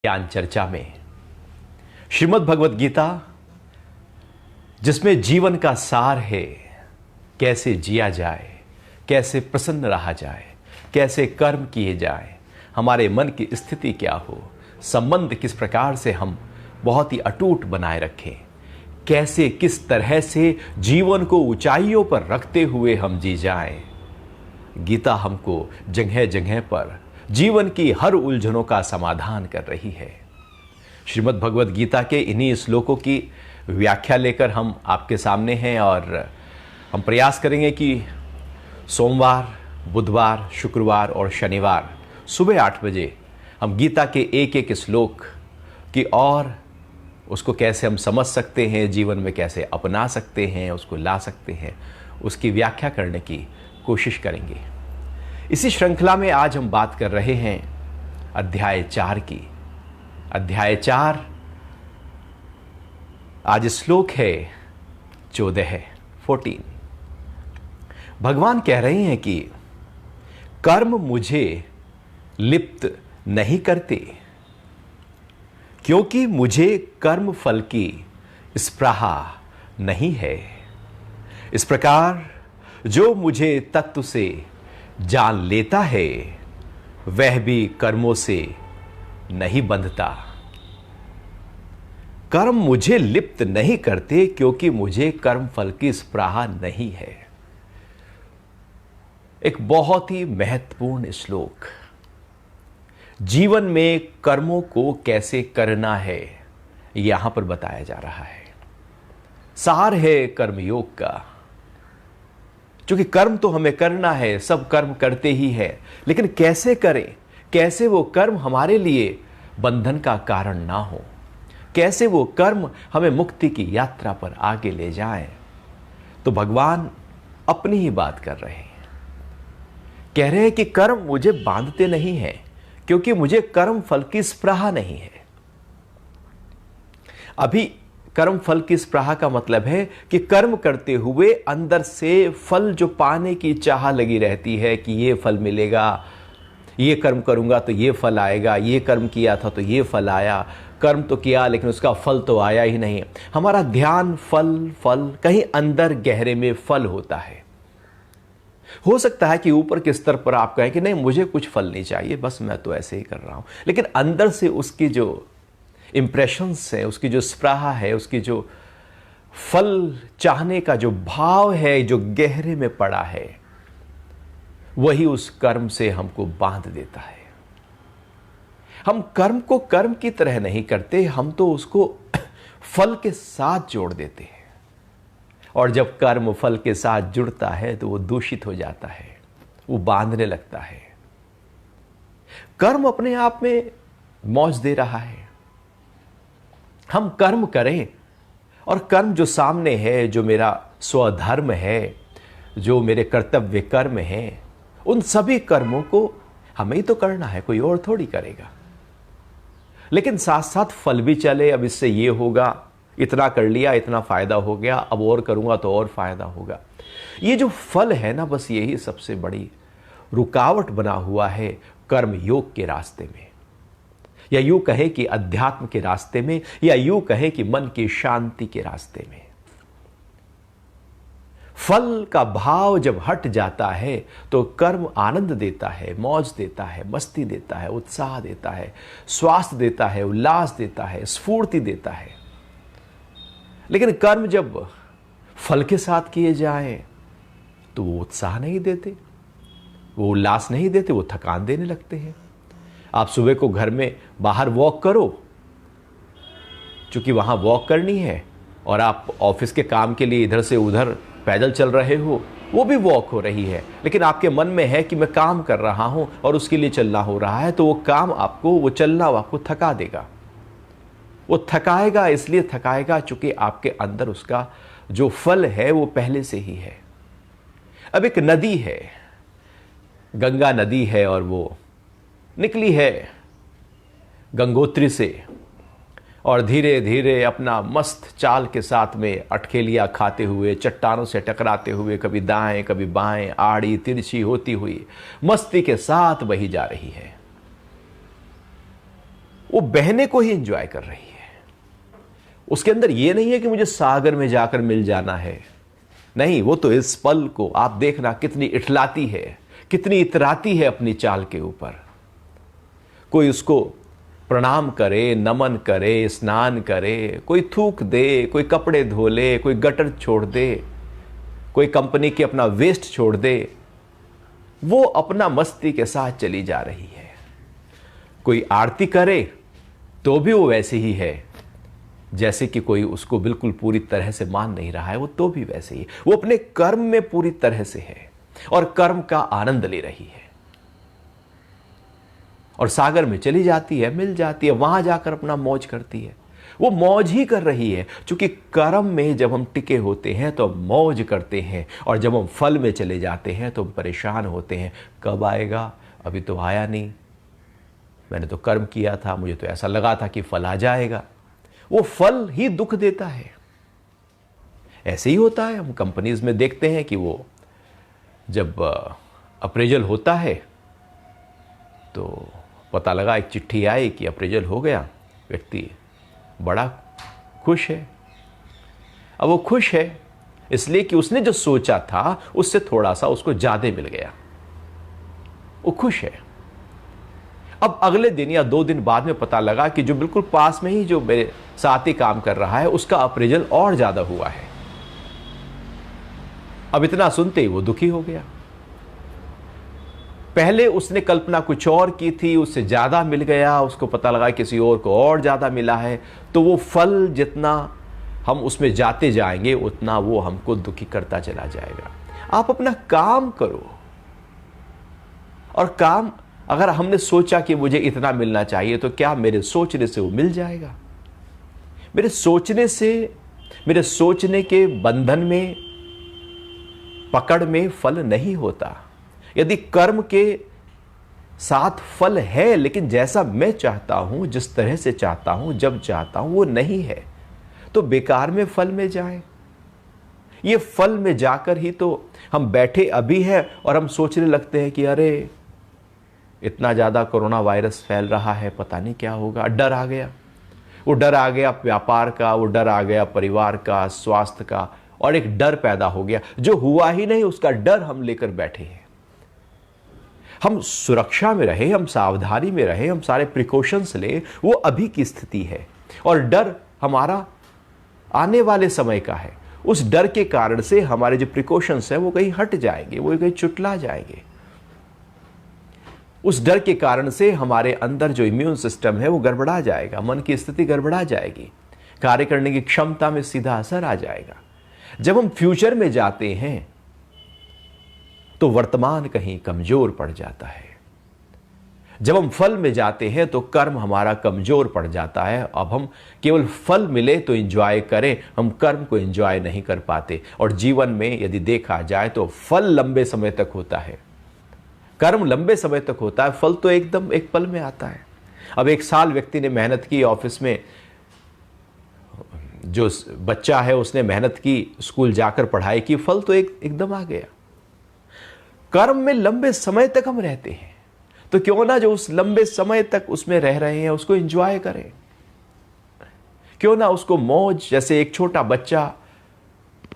ज्ञान चर्चा में श्रीमद् भगवत गीता, जिसमें जीवन का सार है, कैसे जिया जाए, कैसे प्रसन्न रहा जाए, कैसे कर्म किए जाए, हमारे मन की स्थिति क्या हो, संबंध किस प्रकार से हम बहुत ही अटूट बनाए रखें, कैसे किस तरह से जीवन को ऊंचाइयों पर रखते हुए हम जी जाएं। गीता हमको जगह जगह पर जीवन की हर उलझनों का समाधान कर रही है। श्रीमद् भगवत गीता के इन्हीं श्लोकों की व्याख्या लेकर हम आपके सामने हैं और हम प्रयास करेंगे कि सोमवार, बुधवार, शुक्रवार और शनिवार सुबह 8 बजे हम गीता के एक एक श्लोक की और उसको कैसे हम समझ सकते हैं, जीवन में कैसे अपना सकते हैं, उसको ला सकते हैं, उसकी व्याख्या करने की कोशिश करेंगे। इसी श्रृंखला में आज हम बात कर रहे हैं अध्याय 4 की। अध्याय 4 आज श्लोक है 14। भगवान कह रहे हैं कि कर्म मुझे लिप्त नहीं करते, क्योंकि मुझे कर्म फल की स्पृहा नहीं है। इस प्रकार जो मुझे तत्व से जान लेता है, वह भी कर्मों से नहीं बंधता। कर्म मुझे लिप्त नहीं करते, क्योंकि मुझे कर्म फल की स्पृहा नहीं है। एक बहुत ही महत्वपूर्ण श्लोक। जीवन में कर्मों को कैसे करना है, यहां पर बताया जा रहा है। सार है कर्मयोग का। क्योंकि कर्म तो हमें करना है, सब कर्म करते ही है, लेकिन कैसे करें, कैसे वो कर्म हमारे लिए बंधन का कारण ना हो, कैसे वो कर्म हमें मुक्ति की यात्रा पर आगे ले जाएं। तो भगवान अपनी ही बात कर रहे हैं। कह रहे हैं कि कर्म मुझे बांधते नहीं है, क्योंकि मुझे कर्म फल की स्पृहा नहीं है। अभी कर्म फल की स्पृहा का मतलब है कि कर्म करते हुए अंदर से फल जो पाने की चाह लगी रहती है कि ये फल मिलेगा, ये कर्म करूंगा तो ये फल आएगा, ये कर्म किया था तो ये फल आया, कर्म तो किया लेकिन उसका फल तो आया ही नहीं। हमारा ध्यान फल फल, कहीं अंदर गहरे में फल होता है। हो सकता है कि ऊपर के स्तर पर आप कहें कि नहीं, मुझे कुछ फल नहीं चाहिए, बस मैं तो ऐसे ही कर रहा हूं, लेकिन अंदर से उसकी जो इंप्रेशंस है, उसकी जो स्पृहा है, उसकी जो फल चाहने का जो भाव है, जो गहरे में पड़ा है, वही उस कर्म से हमको बांध देता है। हम कर्म को कर्म की तरह नहीं करते, हम तो उसको फल के साथ जोड़ देते हैं। और जब कर्म फल के साथ जुड़ता है तो वो दूषित हो जाता है, वो बांधने लगता है। कर्म अपने आप में मौज दे रहा है। हम कर्म करें और कर्म जो सामने है, जो मेरा स्वधर्म है, जो मेरे कर्तव्य कर्म है, उन सभी कर्मों को हमें ही तो करना है, कोई और थोड़ी करेगा। लेकिन साथ साथ फल भी चले, अब इससे ये होगा, इतना कर लिया, इतना फायदा हो गया, अब और करूंगा तो और फायदा होगा। ये जो फल है ना, बस यही सबसे बड़ी रुकावट बना हुआ है कर्म योग के रास्ते में, या यूं कहे कि अध्यात्म के रास्ते में, या यूं कहे कि मन की शांति के रास्ते में। फल का भाव जब हट जाता है तो कर्म आनंद देता है, मौज देता है, मस्ती देता है, उत्साह देता है, स्वास्थ्य देता है, उल्लास देता है, स्फूर्ति देता है। लेकिन कर्म जब फल के साथ किए जाएं तो वो उत्साह नहीं देते, वो उल्लास नहीं देते, वो थकान देने लगते हैं। आप सुबह को घर में बाहर वॉक करो, क्योंकि वहां वॉक करनी है, और आप ऑफिस के काम के लिए इधर से उधर पैदल चल रहे हो, वो भी वॉक हो रही है, लेकिन आपके मन में है कि मैं काम कर रहा हूं और उसके लिए चलना हो रहा है, तो वो काम आपको, वो चलना आपको थका देगा। वो थकाएगा, इसलिए थकाएगा चूंकि आपके अंदर उसका जो फल है वो पहले से ही है। अब एक नदी है, गंगा नदी है, और वो निकली है गंगोत्री से, और धीरे धीरे अपना मस्त चाल के साथ में अटखेलियां खाते हुए, चट्टानों से टकराते हुए, कभी दाएं कभी बाएं, आड़ी तिरछी होती हुई मस्ती के साथ बही जा रही है। वो बहने को ही एंजॉय कर रही है। उसके अंदर ये नहीं है कि मुझे सागर में जाकर मिल जाना है, नहीं, वो तो इस पल को आप देखना कितनी इठलाती है, कितनी इतराती है अपनी चाल के ऊपर। कोई उसको प्रणाम करे, नमन करे, स्नान करे, कोई थूक दे, कोई कपड़े धो ले, कोई गटर छोड़ दे, कोई कंपनी के अपना वेस्ट छोड़ दे, वो अपना मस्ती के साथ चली जा रही है। कोई आरती करे तो भी वो वैसे ही है जैसे कि कोई उसको बिल्कुल पूरी तरह से मान नहीं रहा है, वो तो भी वैसे ही, वो अपने कर्म में पूरी तरह से है और कर्म का आनंद ले रही है। और सागर में चली जाती है, मिल जाती है, वहां जाकर अपना मौज करती है। वो मौज ही कर रही है, क्योंकि कर्म में जब हम टिके होते हैं तो मौज करते हैं, और जब हम फल में चले जाते हैं तो हम परेशान होते हैं, कब आएगा, अभी तो आया नहीं, मैंने तो कर्म किया था, मुझे तो ऐसा लगा था कि फल आ जाएगा। वो फल ही दुख देता है। ऐसे ही होता है, हम कंपनीज में देखते हैं कि वो जब अप्रेजल होता है तो पता लगा, एक चिट्ठी आई कि अप्रेजल हो गया, व्यक्ति बड़ा खुश है। अब वो खुश है इसलिए कि उसने जो सोचा था उससे थोड़ा सा उसको ज्यादा मिल गया, वो खुश है। अब अगले दिन या 2 दिन बाद में पता लगा कि जो बिल्कुल पास में ही जो मेरे साथ ही काम कर रहा है उसका अप्रेजल और ज्यादा हुआ है। अब इतना सुनते ही वो दुखी हो गया। पहले उसने कल्पना कुछ और की थी, उससे ज्यादा मिल गया, उसको पता लगा किसी और को और ज्यादा मिला है, तो वो फल जितना हम उसमें जाते जाएंगे उतना वो हमको दुखी करता चला जाएगा। आप अपना काम करो, और काम अगर हमने सोचा कि मुझे इतना मिलना चाहिए तो क्या मेरे सोचने से वो मिल जाएगा? मेरे सोचने के बंधन में, पकड़ में फल नहीं होता। यदि कर्म के साथ फल है, लेकिन जैसा मैं चाहता हूं, जिस तरह से चाहता हूं, जब चाहता हूं, वो नहीं है, तो बेकार में फल में जाएं। ये फल में जाकर ही तो हम बैठे अभी हैं और हम सोचने लगते हैं कि अरे इतना ज़्यादा कोरोना वायरस फैल रहा है, पता नहीं क्या होगा। डर आ गया, वो डर आ गया व्यापार का, वो डर आ गया परिवार का, स्वास्थ्य का, और एक डर पैदा हो गया। जो हुआ ही नहीं उसका डर हम लेकर बैठे हैं। हम सुरक्षा में रहे, हम सावधानी में रहे, हम सारे प्रिकॉशंस ले, वो अभी की स्थिति है। और डर हमारा आने वाले समय का है। उस डर के कारण से हमारे जो प्रिकॉशंस है वो कहीं हट जाएंगे, वो कहीं चुटला जाएंगे। उस डर के कारण से हमारे अंदर जो इम्यून सिस्टम है वो गड़बड़ा जाएगा, मन की स्थिति गड़बड़ा जाएगी, कार्य करने की क्षमता में सीधा असर आ जाएगा। जब हम फ्यूचर में जाते हैं तो वर्तमान कहीं कमजोर पड़ जाता है। जब हम फल में जाते हैं तो कर्म हमारा कमजोर पड़ जाता है। अब हम केवल फल मिले तो एंजॉय करें, हम कर्म को एंजॉय नहीं कर पाते। और जीवन में यदि देखा जाए तो फल लंबे समय तक होता है, कर्म लंबे समय तक होता है, फल तो एकदम एक पल में आता है। अब 1 साल व्यक्ति ने मेहनत की, ऑफिस में जो बच्चा है उसने मेहनत की, स्कूल जाकर पढ़ाई की, फल तो एकदम आ गया। कर्म में लंबे समय तक हम रहते हैं, तो क्यों ना जो उस लंबे समय तक उसमें रह रहे हैं उसको एंजॉय करें। क्यों ना उसको मौज, जैसे एक छोटा बच्चा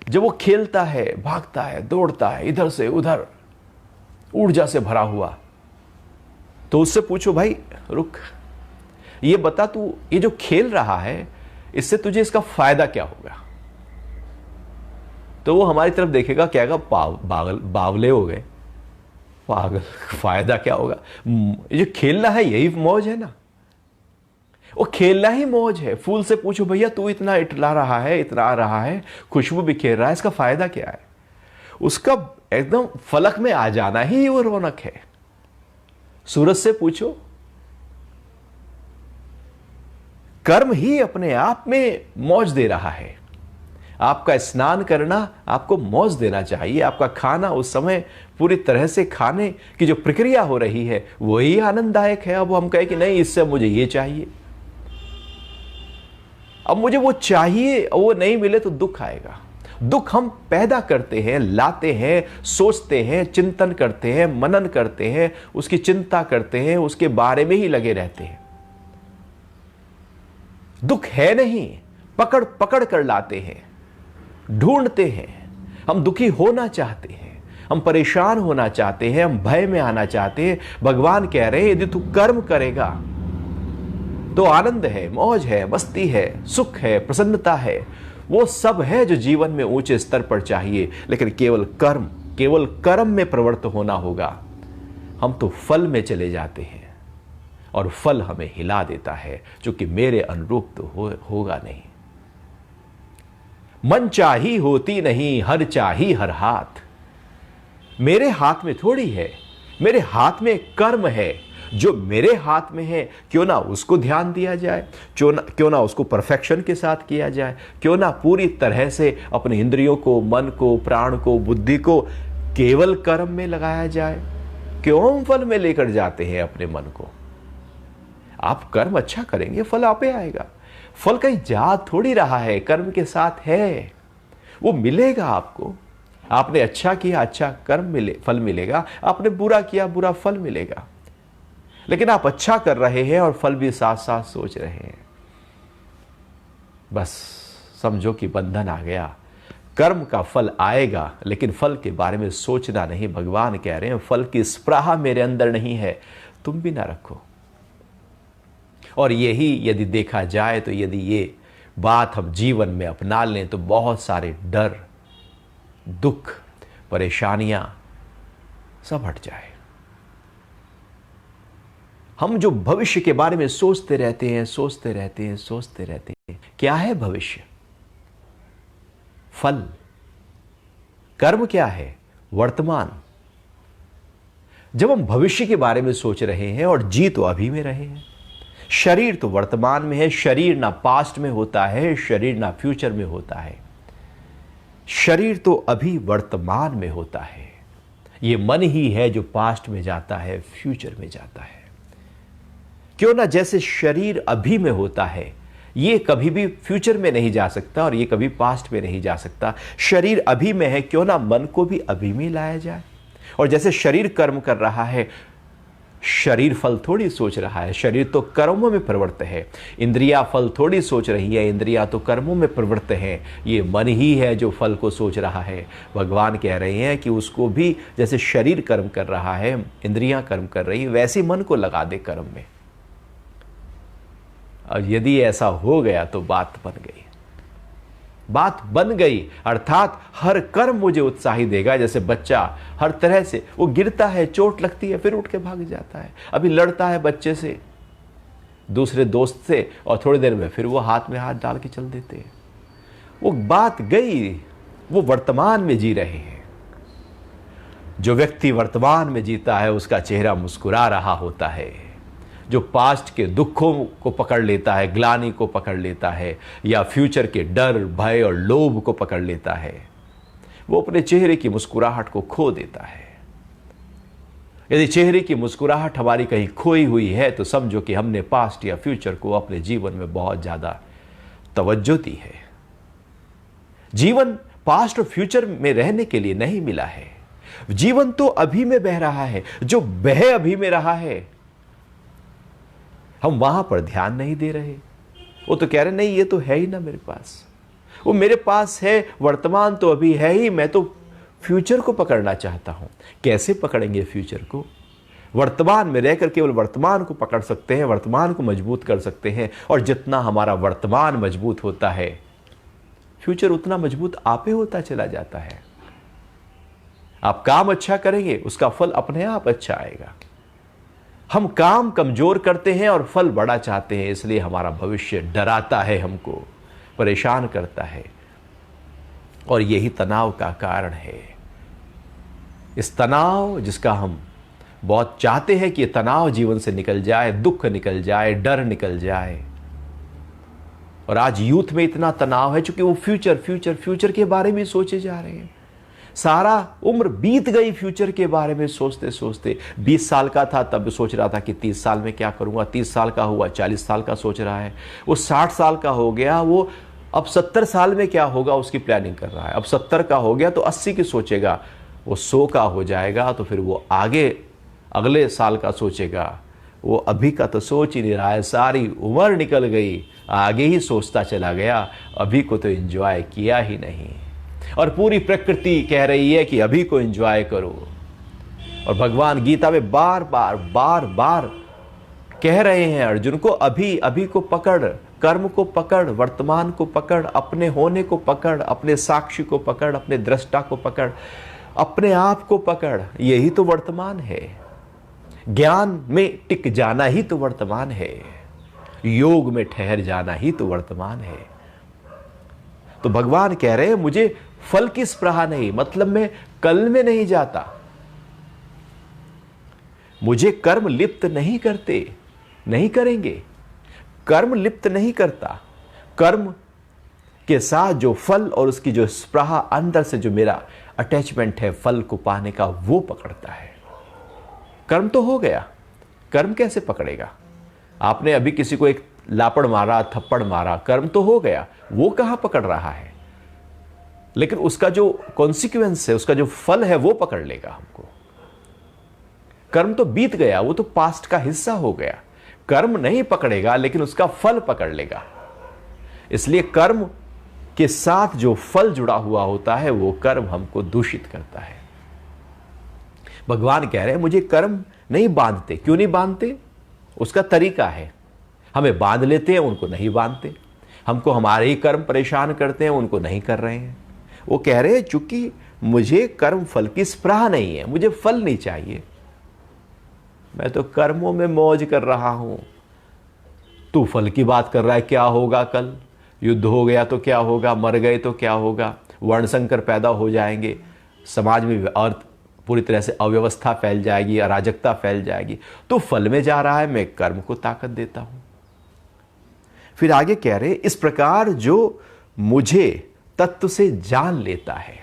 जब वो खेलता है, भागता है, दौड़ता है, इधर से उधर, ऊर्जा से भरा हुआ, तो उससे पूछो भाई रुक, ये बता तू ये जो खेल रहा है इससे तुझे इसका फायदा क्या होगा? तो वो हमारी तरफ देखेगा, कहेगा बावले हो गए, पागल, फायदा क्या होगा? ये जो खेलना है यही मौज है ना, वो खेलना ही मौज है। फूल से पूछो भैया तू इतना इटला रहा है, इतना आ रहा है, खुशबू बिखेर रहा है, इसका फायदा क्या है? उसका एकदम फलक में आ जाना ही वो रौनक है। सूरज से पूछो, कर्म ही अपने आप में मौज दे रहा है। आपका स्नान करना आपको मौज देना चाहिए, आपका खाना उस समय पूरी तरह से खाने की जो प्रक्रिया हो रही है वही आनंददायक है। अब हम कहें कि नहीं इससे मुझे ये चाहिए, अब मुझे वो चाहिए, वो नहीं मिले तो दुख आएगा। दुख हम पैदा करते हैं, लाते हैं, सोचते हैं, चिंतन करते हैं, मनन करते हैं, उसकी चिंता करते हैं, उसके बारे में ही लगे रहते हैं। दुख है नहीं, पकड़ पकड़ कर लाते हैं, ढूंढते हैं। हम दुखी होना चाहते हैं, हम परेशान होना चाहते हैं, हम भय में आना चाहते हैं। भगवान कह रहे हैं यदि तू कर्म करेगा तो आनंद है, मौज है, मस्ती है, सुख है, प्रसन्नता है, वो सब है जो जीवन में ऊंचे स्तर पर चाहिए। लेकिन केवल कर्म में प्रवृत्त होना होगा। हम तो फल में चले जाते हैं और फल हमें हिला देता है, जो कि मेरे अनुरूप तो होगा नहीं। मन चाही होती नहीं, हर चाही हर हाथ। मेरे हाथ में थोड़ी है, मेरे हाथ में कर्म है। जो मेरे हाथ में है क्यों ना उसको ध्यान दिया जाए, क्यों ना उसको परफेक्शन के साथ किया जाए, क्यों ना पूरी तरह से अपने इंद्रियों को, मन को, प्राण को, बुद्धि को केवल कर्म में लगाया जाए। क्यों हम फल में लेकर जाते हैं अपने मन को? आप कर्म अच्छा करेंगे, फल आपे आएगा। फल कहीं जा थोड़ी रहा है, कर्म के साथ है, वो मिलेगा आपको। आपने अच्छा किया, अच्छा फल मिलेगा। आपने बुरा किया, बुरा फल मिलेगा। लेकिन आप अच्छा कर रहे हैं और फल भी साथ साथ सोच रहे हैं, बस समझो कि बंधन आ गया। कर्म का फल आएगा, लेकिन फल के बारे में सोचना नहीं। भगवान कह रहे हैं फल की स्पृहा मेरे अंदर नहीं है, तुम भी ना रखो। और यही यदि देखा जाए तो यदि ये बात हम जीवन में अपना लें तो बहुत सारे डर, दुख, परेशानियां सब हट जाए। हम जो भविष्य के बारे में सोचते रहते हैं, क्या है भविष्य? फल। कर्म क्या है? वर्तमान। जब हम भविष्य के बारे में सोच रहे हैं और जी तो अभी में रहे हैं, शरीर तो वर्तमान में है। शरीर ना पास्ट में होता है, शरीर ना फ्यूचर में होता है। शरीर तो अभी वर्तमान में होता है। ये मन ही है जो पास्ट में जाता है, फ्यूचर में जाता है। क्यों ना जैसे शरीर अभी में होता है, ये कभी भी फ्यूचर में नहीं जा सकता और ये कभी पास्ट में नहीं जा सकता। शरीर अभी में है, क्यों ना मन को भी अभी में लाया जाए। और जैसे शरीर कर्म कर रहा है, शरीर फल थोड़ी सोच रहा है, शरीर तो कर्मों में प्रवृत्त है। इंद्रियां फल थोड़ी सोच रही है, इंद्रियां तो कर्मों में प्रवृत्त हैं। ये मन ही है जो फल को सोच रहा है। भगवान कह रहे हैं कि उसको भी जैसे शरीर कर्म कर रहा है, इंद्रियां कर्म कर रही है, वैसे मन को लगा दे कर्म में। और यदि ऐसा हो गया तो बात बन गई। अर्थात हर कर्म मुझे उत्साही देगा। जैसे बच्चा हर तरह से वो गिरता है, चोट लगती है, फिर उठ के भाग जाता है। अभी लड़ता है बच्चे से, दूसरे दोस्त से, और थोड़ी देर में फिर वो हाथ में हाथ डाल के चल देते हैं। वो बात गई, वो वर्तमान में जी रहे हैं। जो व्यक्ति वर्तमान में जीता है उसका चेहरा मुस्कुरा रहा होता है। जो पास्ट के दुखों को पकड़ लेता है, ग्लानि को पकड़ लेता है, या फ्यूचर के डर, भय और लोभ को पकड़ लेता है, वो अपने चेहरे की मुस्कुराहट को खो देता है। यदि चेहरे की मुस्कुराहट हमारी कहीं खोई हुई है तो समझो कि हमने पास्ट या फ्यूचर को अपने जीवन में बहुत ज्यादा तवज्जो दी है। जीवन पास्ट और फ्यूचर में रहने के लिए नहीं मिला है। जीवन तो अभी में बह रहा है। जो बह अभी में रहा है, हम वहां पर ध्यान नहीं दे रहे। वो तो कह रहे नहीं, ये तो है ही ना मेरे पास। वो मेरे पास है, वर्तमान तो अभी है ही, मैं तो फ्यूचर को पकड़ना चाहता हूं। कैसे पकड़ेंगे फ्यूचर को? वर्तमान में रहकर केवल वर्तमान को पकड़ सकते हैं, वर्तमान को मजबूत कर सकते हैं। और जितना हमारा वर्तमान मजबूत होता है, फ्यूचर उतना मजबूत आपे होता चला जाता है। आप काम अच्छा करेंगे, उसका फल अपने आप अच्छा आएगा। हम काम कमजोर करते हैं और फल बड़ा चाहते हैं, इसलिए हमारा भविष्य डराता है, हमको परेशान करता है। और यही तनाव का कारण है। इस तनाव जिसका हम बहुत चाहते हैं कि ये तनाव जीवन से निकल जाए, दुख निकल जाए, डर निकल जाए। और आज यूथ में इतना तनाव है क्योंकि वो फ्यूचर के बारे में सोचे जा रहे हैं। सारा उम्र बीत गई फ्यूचर के बारे में सोचते सोचते। 20 साल का था तब सोच रहा था कि 30 साल में क्या करूंगा। 30 साल का हुआ, 40 साल का सोच रहा है। वो 60 साल का हो गया, वो अब 70 साल में क्या होगा उसकी प्लानिंग कर रहा है। अब 70 का हो गया तो 80 की सोचेगा। वो 100 का हो जाएगा तो फिर वो आगे अगले साल का सोचेगा। वो अभी का तो सोच ही नहीं रहा है। सारी उम्र निकल गई आगे ही सोचता चला गया, अभी को तो एंजॉय किया ही नहीं। और पूरी प्रकृति कह रही है कि अभी को एंजॉय करो। और भगवान गीता में बार बार कह रहे हैं अर्जुन को, अभी अभी को पकड़, कर्म को पकड़, वर्तमान को पकड़, अपने होने को पकड़, अपने साक्षी को पकड़, अपने दृष्टा को पकड़, अपने आप को पकड़। यही तो वर्तमान है। ज्ञान में टिक जाना ही तो वर्तमान है। योग में ठहर जाना ही तो वर्तमान है। तो भगवान कह रहे हैं मुझे फल की स्पृहा नहीं, मतलब मैं कल में नहीं जाता, मुझे कर्म लिप्त नहीं करते, नहीं करेंगे, कर्म लिप्त नहीं करता। कर्म के साथ जो फल और उसकी जो स्पृहा, अंदर से जो मेरा अटैचमेंट है फल को पाने का, वो पकड़ता है। कर्म तो हो गया, कर्म कैसे पकड़ेगा? आपने अभी किसी को एक लापड़ मारा, थप्पड़ मारा, कर्म तो हो गया, वो कहां पकड़ रहा है? लेकिन उसका जो कॉन्सिक्वेंस है, उसका जो फल है, वो पकड़ लेगा हमको। कर्म तो बीत गया, वो तो पास्ट का हिस्सा हो गया। कर्म नहीं पकड़ेगा, लेकिन उसका फल पकड़ लेगा। इसलिए कर्म के साथ जो फल जुड़ा हुआ होता है, वो कर्म हमको दूषित करता है। भगवान कह रहे हैं मुझे कर्म नहीं बांधते। क्यों नहीं बांधते? उसका तरीका है। हमें बांध लेते हैं, उनको नहीं बांधते। हमको हमारे ही कर्म परेशान करते हैं, उनको नहीं कर रहे हैं। वो कह रहे हैं चूंकि मुझे कर्म फल की स्पृहा नहीं है, मुझे फल नहीं चाहिए, मैं तो कर्मों में मौज कर रहा हूं। तू फल की बात कर रहा है, क्या होगा कल? युद्ध हो गया तो क्या होगा? मर गए तो क्या होगा? वर्ण संकर पैदा हो जाएंगे, समाज में और पूरी तरह से अव्यवस्था फैल जाएगी, अराजकता फैल जाएगी। तो फल में जा रहा है, मैं कर्म को ताकत देता हूं। फिर आगे कह रहे, इस प्रकार जो मुझे तत्व से जान लेता है,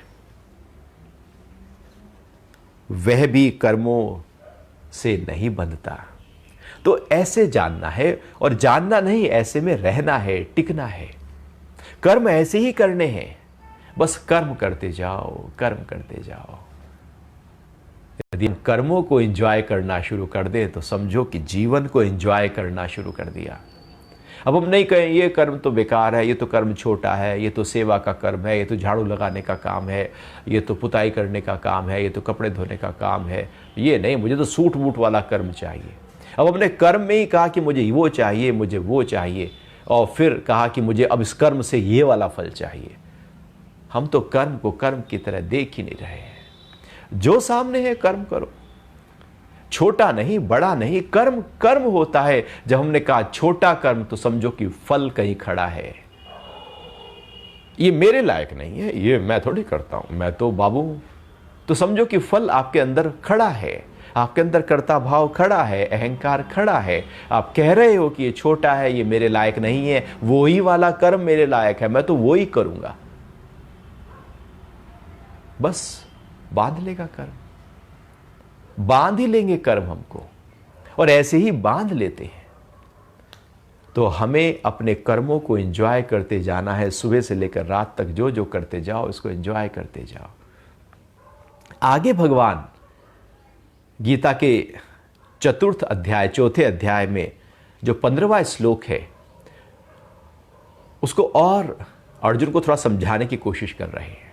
वह भी कर्मों से नहीं बंधता। तो ऐसे जानना है, और जानना नहीं, ऐसे में रहना है, टिकना है। कर्म ऐसे ही करने हैं, बस कर्म करते जाओ, कर्म करते जाओ। यदि हम कर्मों को एंजॉय करना शुरू कर दें तो समझो कि जीवन को एंजॉय करना शुरू कर दिया। अब हम नहीं कहें ये कर्म तो बेकार है, ये तो कर्म छोटा है, ये तो सेवा का कर्म है, ये तो झाड़ू लगाने का काम है, ये तो पुताई करने का काम है, ये तो कपड़े धोने का काम है, ये नहीं, मुझे तो सूट बूट वाला कर्म चाहिए। अब हमने कर्म में ही कहा कि मुझे वो चाहिए, मुझे वो चाहिए, और फिर कहा कि मुझे अब इस कर्म से ये वाला फल चाहिए। हम तो कर्म को कर्म की तरह देख ही नहीं रहे हैं। जो सामने है कर्म करो, छोटा नहीं, बड़ा नहीं, कर्म कर्म होता है। जब हमने कहा छोटा कर्म, तो समझो कि फल कहीं खड़ा है। ये मेरे लायक नहीं है, ये मैं थोड़ी करता हूं, मैं तो बाबू हूं। तो समझो कि फल आपके अंदर खड़ा है, आपके अंदर कर्ता भाव खड़ा है, अहंकार खड़ा है। आप कह रहे हो कि ये छोटा है, ये मेरे लायक नहीं है, वो ही वाला कर्म मेरे लायक है, मैं तो वो ही करूंगा। बस बांध लेगा कर्म, बांध ही लेंगे कर्म हमको, और ऐसे ही बांध लेते हैं। तो हमें अपने कर्मों को एंजॉय करते जाना है। सुबह से लेकर रात तक जो जो करते जाओ, इसको एंजॉय करते जाओ। आगे भगवान गीता के चतुर्थ अध्याय, चौथे अध्याय में जो 15वां श्लोक है, उसको और अर्जुन को थोड़ा समझाने की कोशिश कर रहे हैं।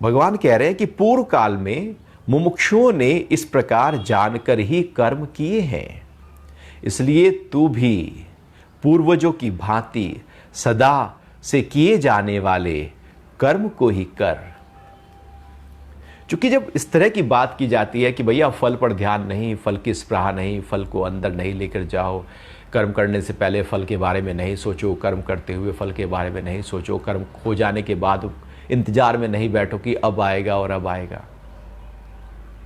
भगवान कह रहे हैं कि पूर्व काल में मुमुक्षुओं ने इस प्रकार जानकर ही कर्म किए हैं, इसलिए तू भी पूर्वजों की भांति सदा से किए जाने वाले कर्म को ही कर। क्योंकि जब इस तरह की बात की जाती है कि भैया फल पर ध्यान नहीं, फल की स्पृहा नहीं, फल को अंदर नहीं लेकर जाओ, कर्म करने से पहले फल के बारे में नहीं सोचो, कर्म करते हुए फल के बारे में नहीं सोचो, कर्म हो जाने के बाद इंतजार में नहीं बैठो कि अब आएगा और अब आएगा।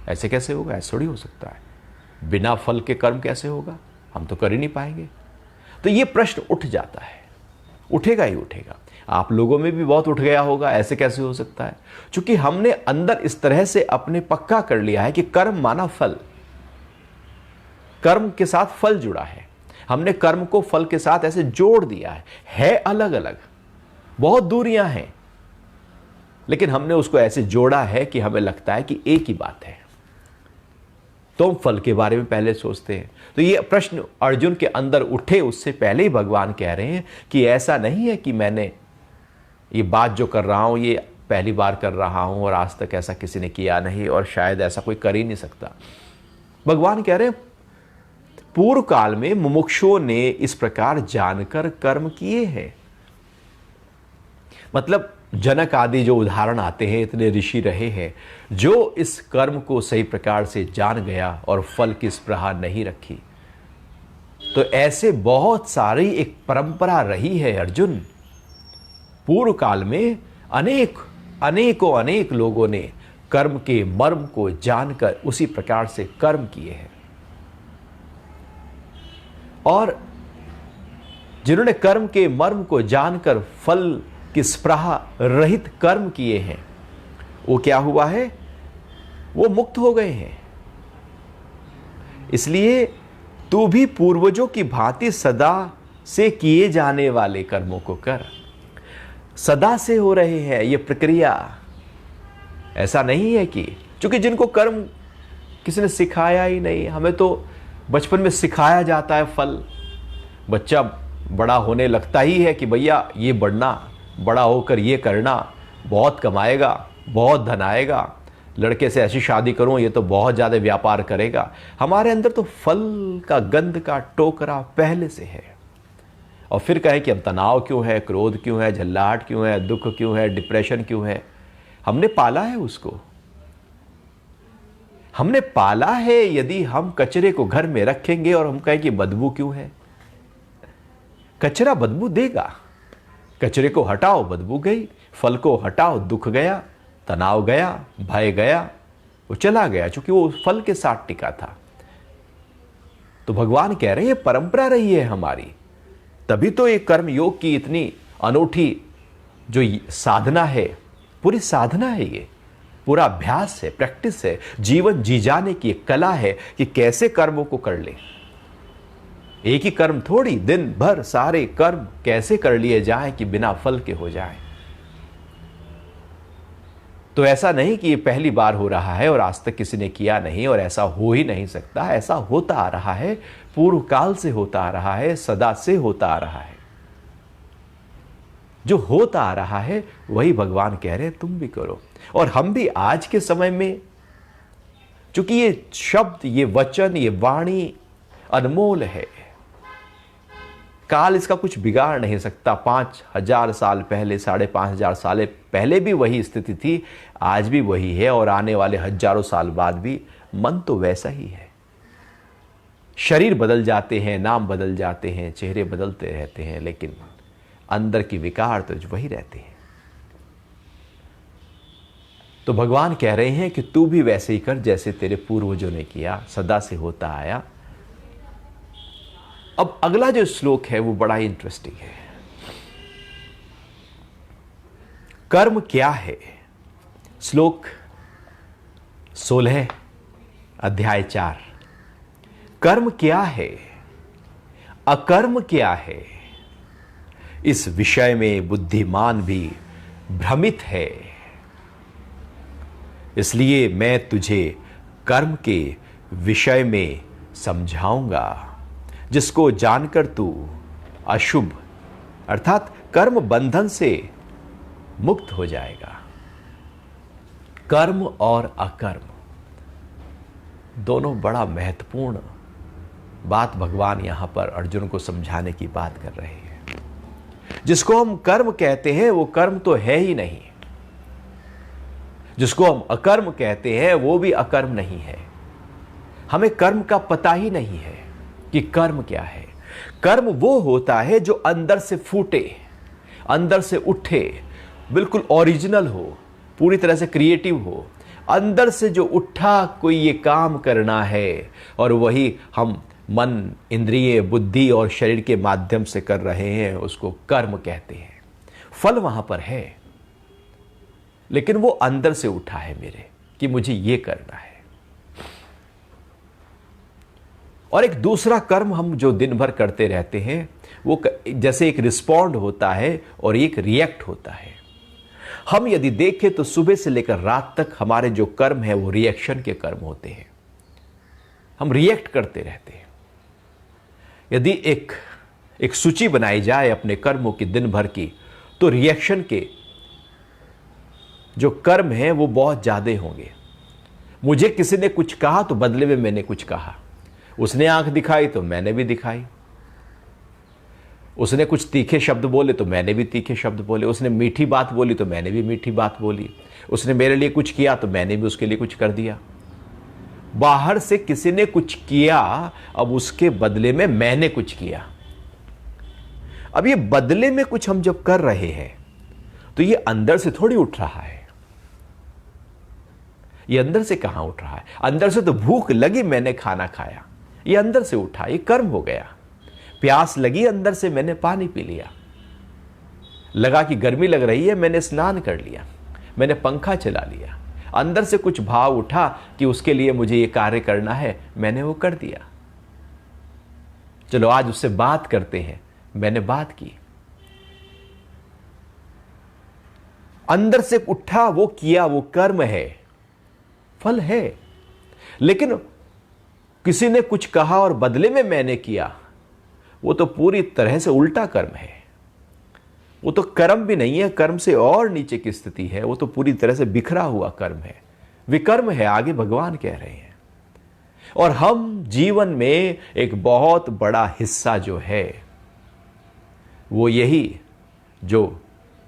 ऐसे कैसे होगा? ऐसे थोड़ी हो सकता है। बिना फल के कर्म कैसे होगा? हम तो कर ही नहीं पाएंगे। तो ये प्रश्न उठ जाता है, उठेगा ही उठेगा। आप लोगों में भी बहुत उठ गया होगा, ऐसे कैसे हो सकता है? क्योंकि हमने अंदर इस तरह से अपने पक्का कर लिया है कि कर्म माना फल, कर्म के साथ फल जुड़ा है। हमने कर्म को फल के साथ ऐसे जोड़ दिया है अलग अलग, बहुत दूरियां हैं, लेकिन हमने उसको ऐसे जोड़ा है कि हमें लगता है कि एक ही बात है। तो हम फल के बारे में पहले सोचते हैं। तो ये प्रश्न अर्जुन के अंदर उठे उससे पहले ही भगवान कह रहे हैं कि ऐसा नहीं है कि मैंने ये बात जो कर रहा हूं ये पहली बार कर रहा हूं और आज तक ऐसा किसी ने किया नहीं और शायद ऐसा कोई कर ही नहीं सकता। भगवान कह रहे हैं पूर्व काल में मुमुक्षुओं ने इस प्रकार जानकर कर्म किए हैं। मतलब जनक आदि जो उदाहरण आते हैं, इतने ऋषि रहे हैं जो इस कर्म को सही प्रकार से जान गया और फल की स्पृहा नहीं रखी। तो ऐसे बहुत सारी एक परंपरा रही है अर्जुन। पूर्व काल में अनेक लोगों ने कर्म के मर्म को जानकर उसी प्रकार से कर्म किए हैं। और जिन्होंने कर्म के मर्म को जानकर फल कि स्पृहा रहित कर्म किए हैं, वो क्या हुआ है? वो मुक्त हो गए हैं। इसलिए तू भी पूर्वजों की भांति सदा से किए जाने वाले कर्मों को कर। सदा से हो रहे हैं ये प्रक्रिया। ऐसा नहीं है कि क्योंकि जिनको कर्म किसी ने सिखाया ही नहीं, हमें तो बचपन में सिखाया जाता है फल। बच्चा बड़ा होने लगता ही है कि भैया ये बढ़ना, बड़ा होकर ये करना, बहुत कमाएगा, बहुत धन आएगा, लड़के से ऐसी शादी करूं ये तो बहुत ज़्यादा व्यापार करेगा। हमारे अंदर तो फल का गंध का टोकरा पहले से है। और फिर कहे कि अब तनाव क्यों है, क्रोध क्यों है, झल्लाहट क्यों है, दुख क्यों है, डिप्रेशन क्यों है? हमने पाला है उसको। हमने पाला है। यदि हम कचरे को घर में रखेंगे और हम कहें कि बदबू क्यों है, कचरा बदबू देगा। कचरे को हटाओ, बदबू गई। फल को हटाओ, दुख गया, तनाव गया, भय गया, वो चला गया, क्योंकि वो फल के साथ टिका था। तो भगवान कह रहे हैं परंपरा रही है हमारी। तभी तो ये कर्म योग की इतनी अनूठी जो साधना है, पूरी साधना है, ये पूरा अभ्यास है, प्रैक्टिस है, जीवन जी जाने की एक कला है कि कैसे कर्मों को कर ले। एक ही कर्म थोड़ी, दिन भर सारे कर्म कैसे कर लिए जाएं कि बिना फल के हो जाएं। तो ऐसा नहीं कि ये पहली बार हो रहा है और आज तक किसी ने किया नहीं और ऐसा हो ही नहीं सकता। ऐसा होता आ रहा है, पूर्व काल से होता आ रहा है, सदा से होता आ रहा है। जो होता आ रहा है वही भगवान कह रहे हैं तुम भी करो। और हम भी आज के समय में, चूंकि ये शब्द, ये वचन, ये वाणी अनमोल है, काल इसका कुछ बिगाड़ नहीं सकता। 5000 साल पहले, 5500 साल पहले भी वही स्थिति थी, आज भी वही है और आने वाले हजारों साल बाद भी मन तो वैसा ही है। शरीर बदल जाते हैं, नाम बदल जाते हैं, चेहरे बदलते रहते हैं, लेकिन अंदर की विकार तो वही रहते हैं। तो भगवान कह रहे हैं कि तू भी वैसे ही कर जैसे तेरे पूर्वजों ने किया, सदा से होता आया। अब अगला जो श्लोक है वो बड़ा ही इंटरेस्टिंग है। कर्म क्या है? श्लोक 16 अध्याय 4। कर्म क्या है, अकर्म क्या है, इस विषय में बुद्धिमान भी भ्रमित है। इसलिए मैं तुझे कर्म के विषय में समझाऊंगा, जिसको जानकर तू अशुभ अर्थात कर्म बंधन से मुक्त हो जाएगा। कर्म और अकर्म दोनों बड़ा महत्वपूर्ण बात भगवान यहां पर अर्जुन को समझाने की बात कर रहे हैं। जिसको हम कर्म कहते हैं वो कर्म तो है ही नहीं, जिसको हम अकर्म कहते हैं वो भी अकर्म नहीं है। हमें कर्म का पता ही नहीं है कि कर्म क्या है। कर्म वो होता है जो अंदर से फूटे, अंदर से उठे, बिल्कुल ओरिजिनल हो, पूरी तरह से क्रिएटिव हो। अंदर से जो उठा कोई ये काम करना है और वही हम मन, इंद्रिय, बुद्धि और शरीर के माध्यम से कर रहे हैं, उसको कर्म कहते हैं। फल वहां पर है, लेकिन वो अंदर से उठा है मेरे कि मुझे ये करना है। और एक दूसरा कर्म हम जो दिन भर करते रहते हैं वो जैसे एक रिस्पॉन्ड होता है और एक रिएक्ट होता है। हम यदि देखें तो सुबह से लेकर रात तक हमारे जो कर्म है वो रिएक्शन के कर्म होते हैं। हम रिएक्ट करते रहते हैं। यदि एक सूची बनाई जाए अपने कर्मों की दिन भर की, तो रिएक्शन के जो कर्म हैं वो बहुत ज़्यादा होंगे। मुझे किसी ने कुछ कहा तो बदले में मैंने कुछ कहा, उसने आंख दिखाई तो मैंने भी दिखाई, उसने कुछ तीखे शब्द बोले तो मैंने भी तीखे शब्द बोले, उसने मीठी बात बोली तो मैंने भी मीठी बात बोली, उसने मेरे लिए कुछ किया तो मैंने भी उसके लिए कुछ कर दिया। बाहर से किसी ने कुछ किया, अब उसके बदले में मैंने कुछ किया। अब ये बदले में कुछ हम जब कर रहे हैं तो ये अंदर से थोड़ी उठ रहा है। ये अंदर से कहां उठ रहा है? अंदर से तो भूख लगी, मैंने खाना खाया, ये अंदर से उठा, ये कर्म हो गया। प्यास लगी, अंदर से मैंने पानी पी लिया। लगा कि गर्मी लग रही है, मैंने स्नान कर लिया, मैंने पंखा चला लिया। अंदर से कुछ भाव उठा कि उसके लिए मुझे ये कार्य करना है, मैंने वो कर दिया। चलो आज उससे बात करते हैं, मैंने बात की। अंदर से उठा, वो किया, वो कर्म है, फल है। लेकिन किसी ने कुछ कहा और बदले में मैंने किया, वो तो पूरी तरह से उल्टा कर्म है। वो तो कर्म भी नहीं है, कर्म से और नीचे की स्थिति है। वो तो पूरी तरह से बिखरा हुआ कर्म है, विकर्म है, आगे भगवान कह रहे हैं। और हम जीवन में एक बहुत बड़ा हिस्सा जो है वो यही, जो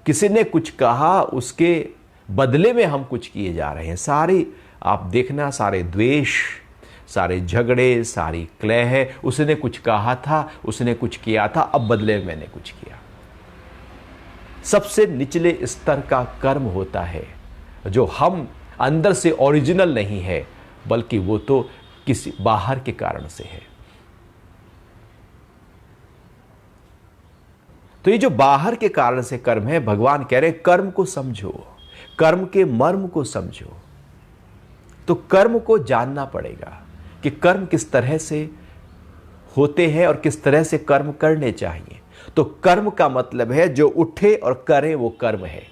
किसी ने कुछ कहा उसके बदले में हम कुछ किए जा रहे हैं। सारी आप देखना, सारे द्वेष, सारे झगड़े, सारी क्लेह, उसने कुछ कहा था, उसने कुछ किया था, अब बदले में मैंने कुछ किया। सबसे निचले स्तर का कर्म होता है जो हम अंदर से ओरिजिनल नहीं है, बल्कि वो तो किसी बाहर के कारण से है। तो ये जो बाहर के कारण से कर्म है, भगवान कह रहे हैं कर्म को समझो, कर्म के मर्म को समझो। तो कर्म को जानना पड़ेगा कि कर्म किस तरह से होते हैं और किस तरह से कर्म करने चाहिए। तो कर्म का मतलब है जो उठे और करे वो कर्म है।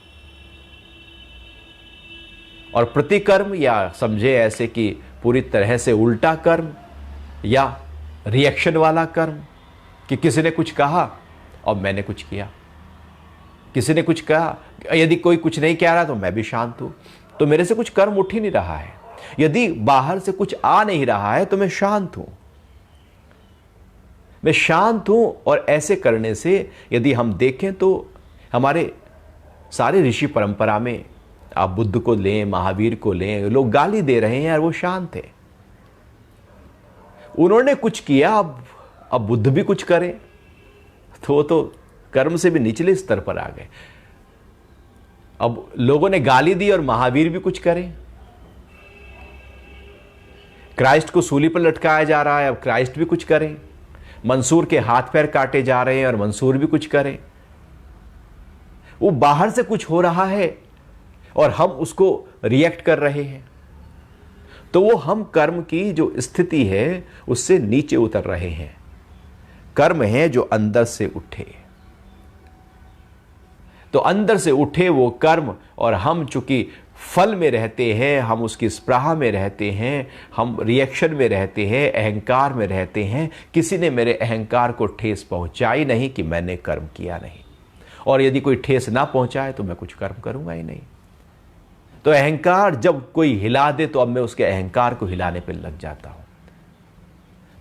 और प्रतिकर्म, या समझे ऐसे कि पूरी तरह से उल्टा कर्म या रिएक्शन वाला कर्म, कि किसी ने कुछ कहा और मैंने कुछ किया। किसी ने कुछ कहा, यदि कोई कुछ नहीं कह रहा तो मैं भी शांत हूं, तो मेरे से कुछ कर्म उठ ही नहीं रहा है। यदि बाहर से कुछ आ नहीं रहा है तो मैं शांत हूं, मैं शांत हूं। और ऐसे करने से यदि हम देखें तो हमारे सारे ऋषि परंपरा में, आप बुद्ध को लें, महावीर को लें, लोग गाली दे रहे हैं और वो शांत है। उन्होंने कुछ किया, अब बुद्ध भी कुछ करें तो कर्म से भी निचले स्तर पर आ गए। अब लोगों ने गाली दी और महावीर भी कुछ करें। क्राइस्ट को सूली पर लटकाया जा रहा है, अब क्राइस्ट भी कुछ करें। मंसूर के हाथ पैर काटे जा रहे हैं और मंसूर भी कुछ करें। वो बाहर से कुछ हो रहा है और हम उसको रिएक्ट कर रहे हैं, तो वो हम कर्म की जो स्थिति है उससे नीचे उतर रहे हैं। कर्म है जो अंदर से उठे, तो अंदर से उठे वो कर्म, और हम चूंकि फल में रहते हैं, हम उसकी स्पृहा में रहते हैं, हम रिएक्शन में रहते हैं, अहंकार में रहते हैं। किसी ने मेरे अहंकार को ठेस पहुंचाई नहीं कि मैंने कर्म किया नहीं, और यदि कोई ठेस ना पहुंचाए तो मैं कुछ कर्म करूंगा ही नहीं। तो अहंकार जब कोई हिला दे तो अब मैं उसके अहंकार को हिलाने पर लग जाता हूं।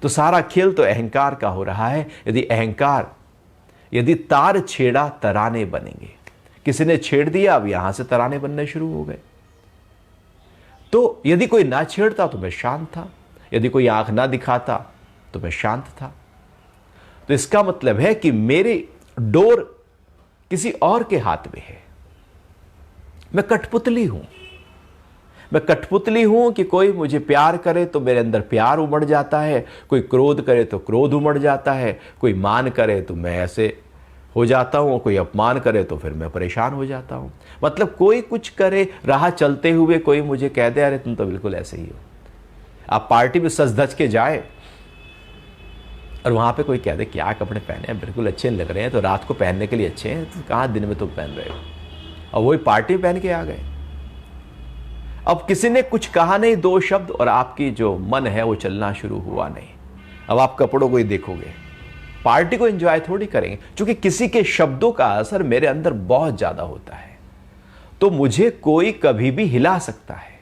तो सारा खेल तो अहंकार का हो रहा है। यदि तार छेड़ा तराने बनेंगे। किसी ने छेड़ दिया, अब यहां से तराने बनने शुरू हो गए। तो यदि कोई ना छेड़ता तो मैं शांत था, यदि कोई आंख ना दिखाता तो मैं शांत था। तो इसका मतलब है कि मेरी डोर किसी और के हाथ में है। मैं कठपुतली हूं। मैं कठपुतली हूं कि कोई मुझे प्यार करे तो मेरे अंदर प्यार उमड़ जाता है, कोई क्रोध करे तो क्रोध उमड़ जाता है, कोई मान करे तो मैं ऐसे हो जाता हूं, कोई अपमान करे तो फिर मैं परेशान हो जाता हूं। मतलब कोई कुछ करे, राह चलते हुए कोई मुझे कह दे अरे तुम तो बिल्कुल ऐसे ही हो। आप पार्टी में सज धज के जाए और वहां पे कोई कह दे क्या कपड़े पहने हैं, बिल्कुल अच्छे लग रहे हैं, तो रात को पहनने के लिए अच्छे हैं, तो कहाँ दिन में तुम पहन रहे हो, और वही पार्टी पहन के आ गए। अब किसी ने कुछ कहा नहीं, दो शब्द, और आपकी जो मन है वो चलना शुरू हुआ नहीं। अब आप कपड़ों को ही देखोगे, पार्टी को एंजॉय थोड़ी करेंगे, क्योंकि किसी के शब्दों का असर मेरे अंदर बहुत ज्यादा होता है। तो मुझे कोई कभी भी हिला सकता है,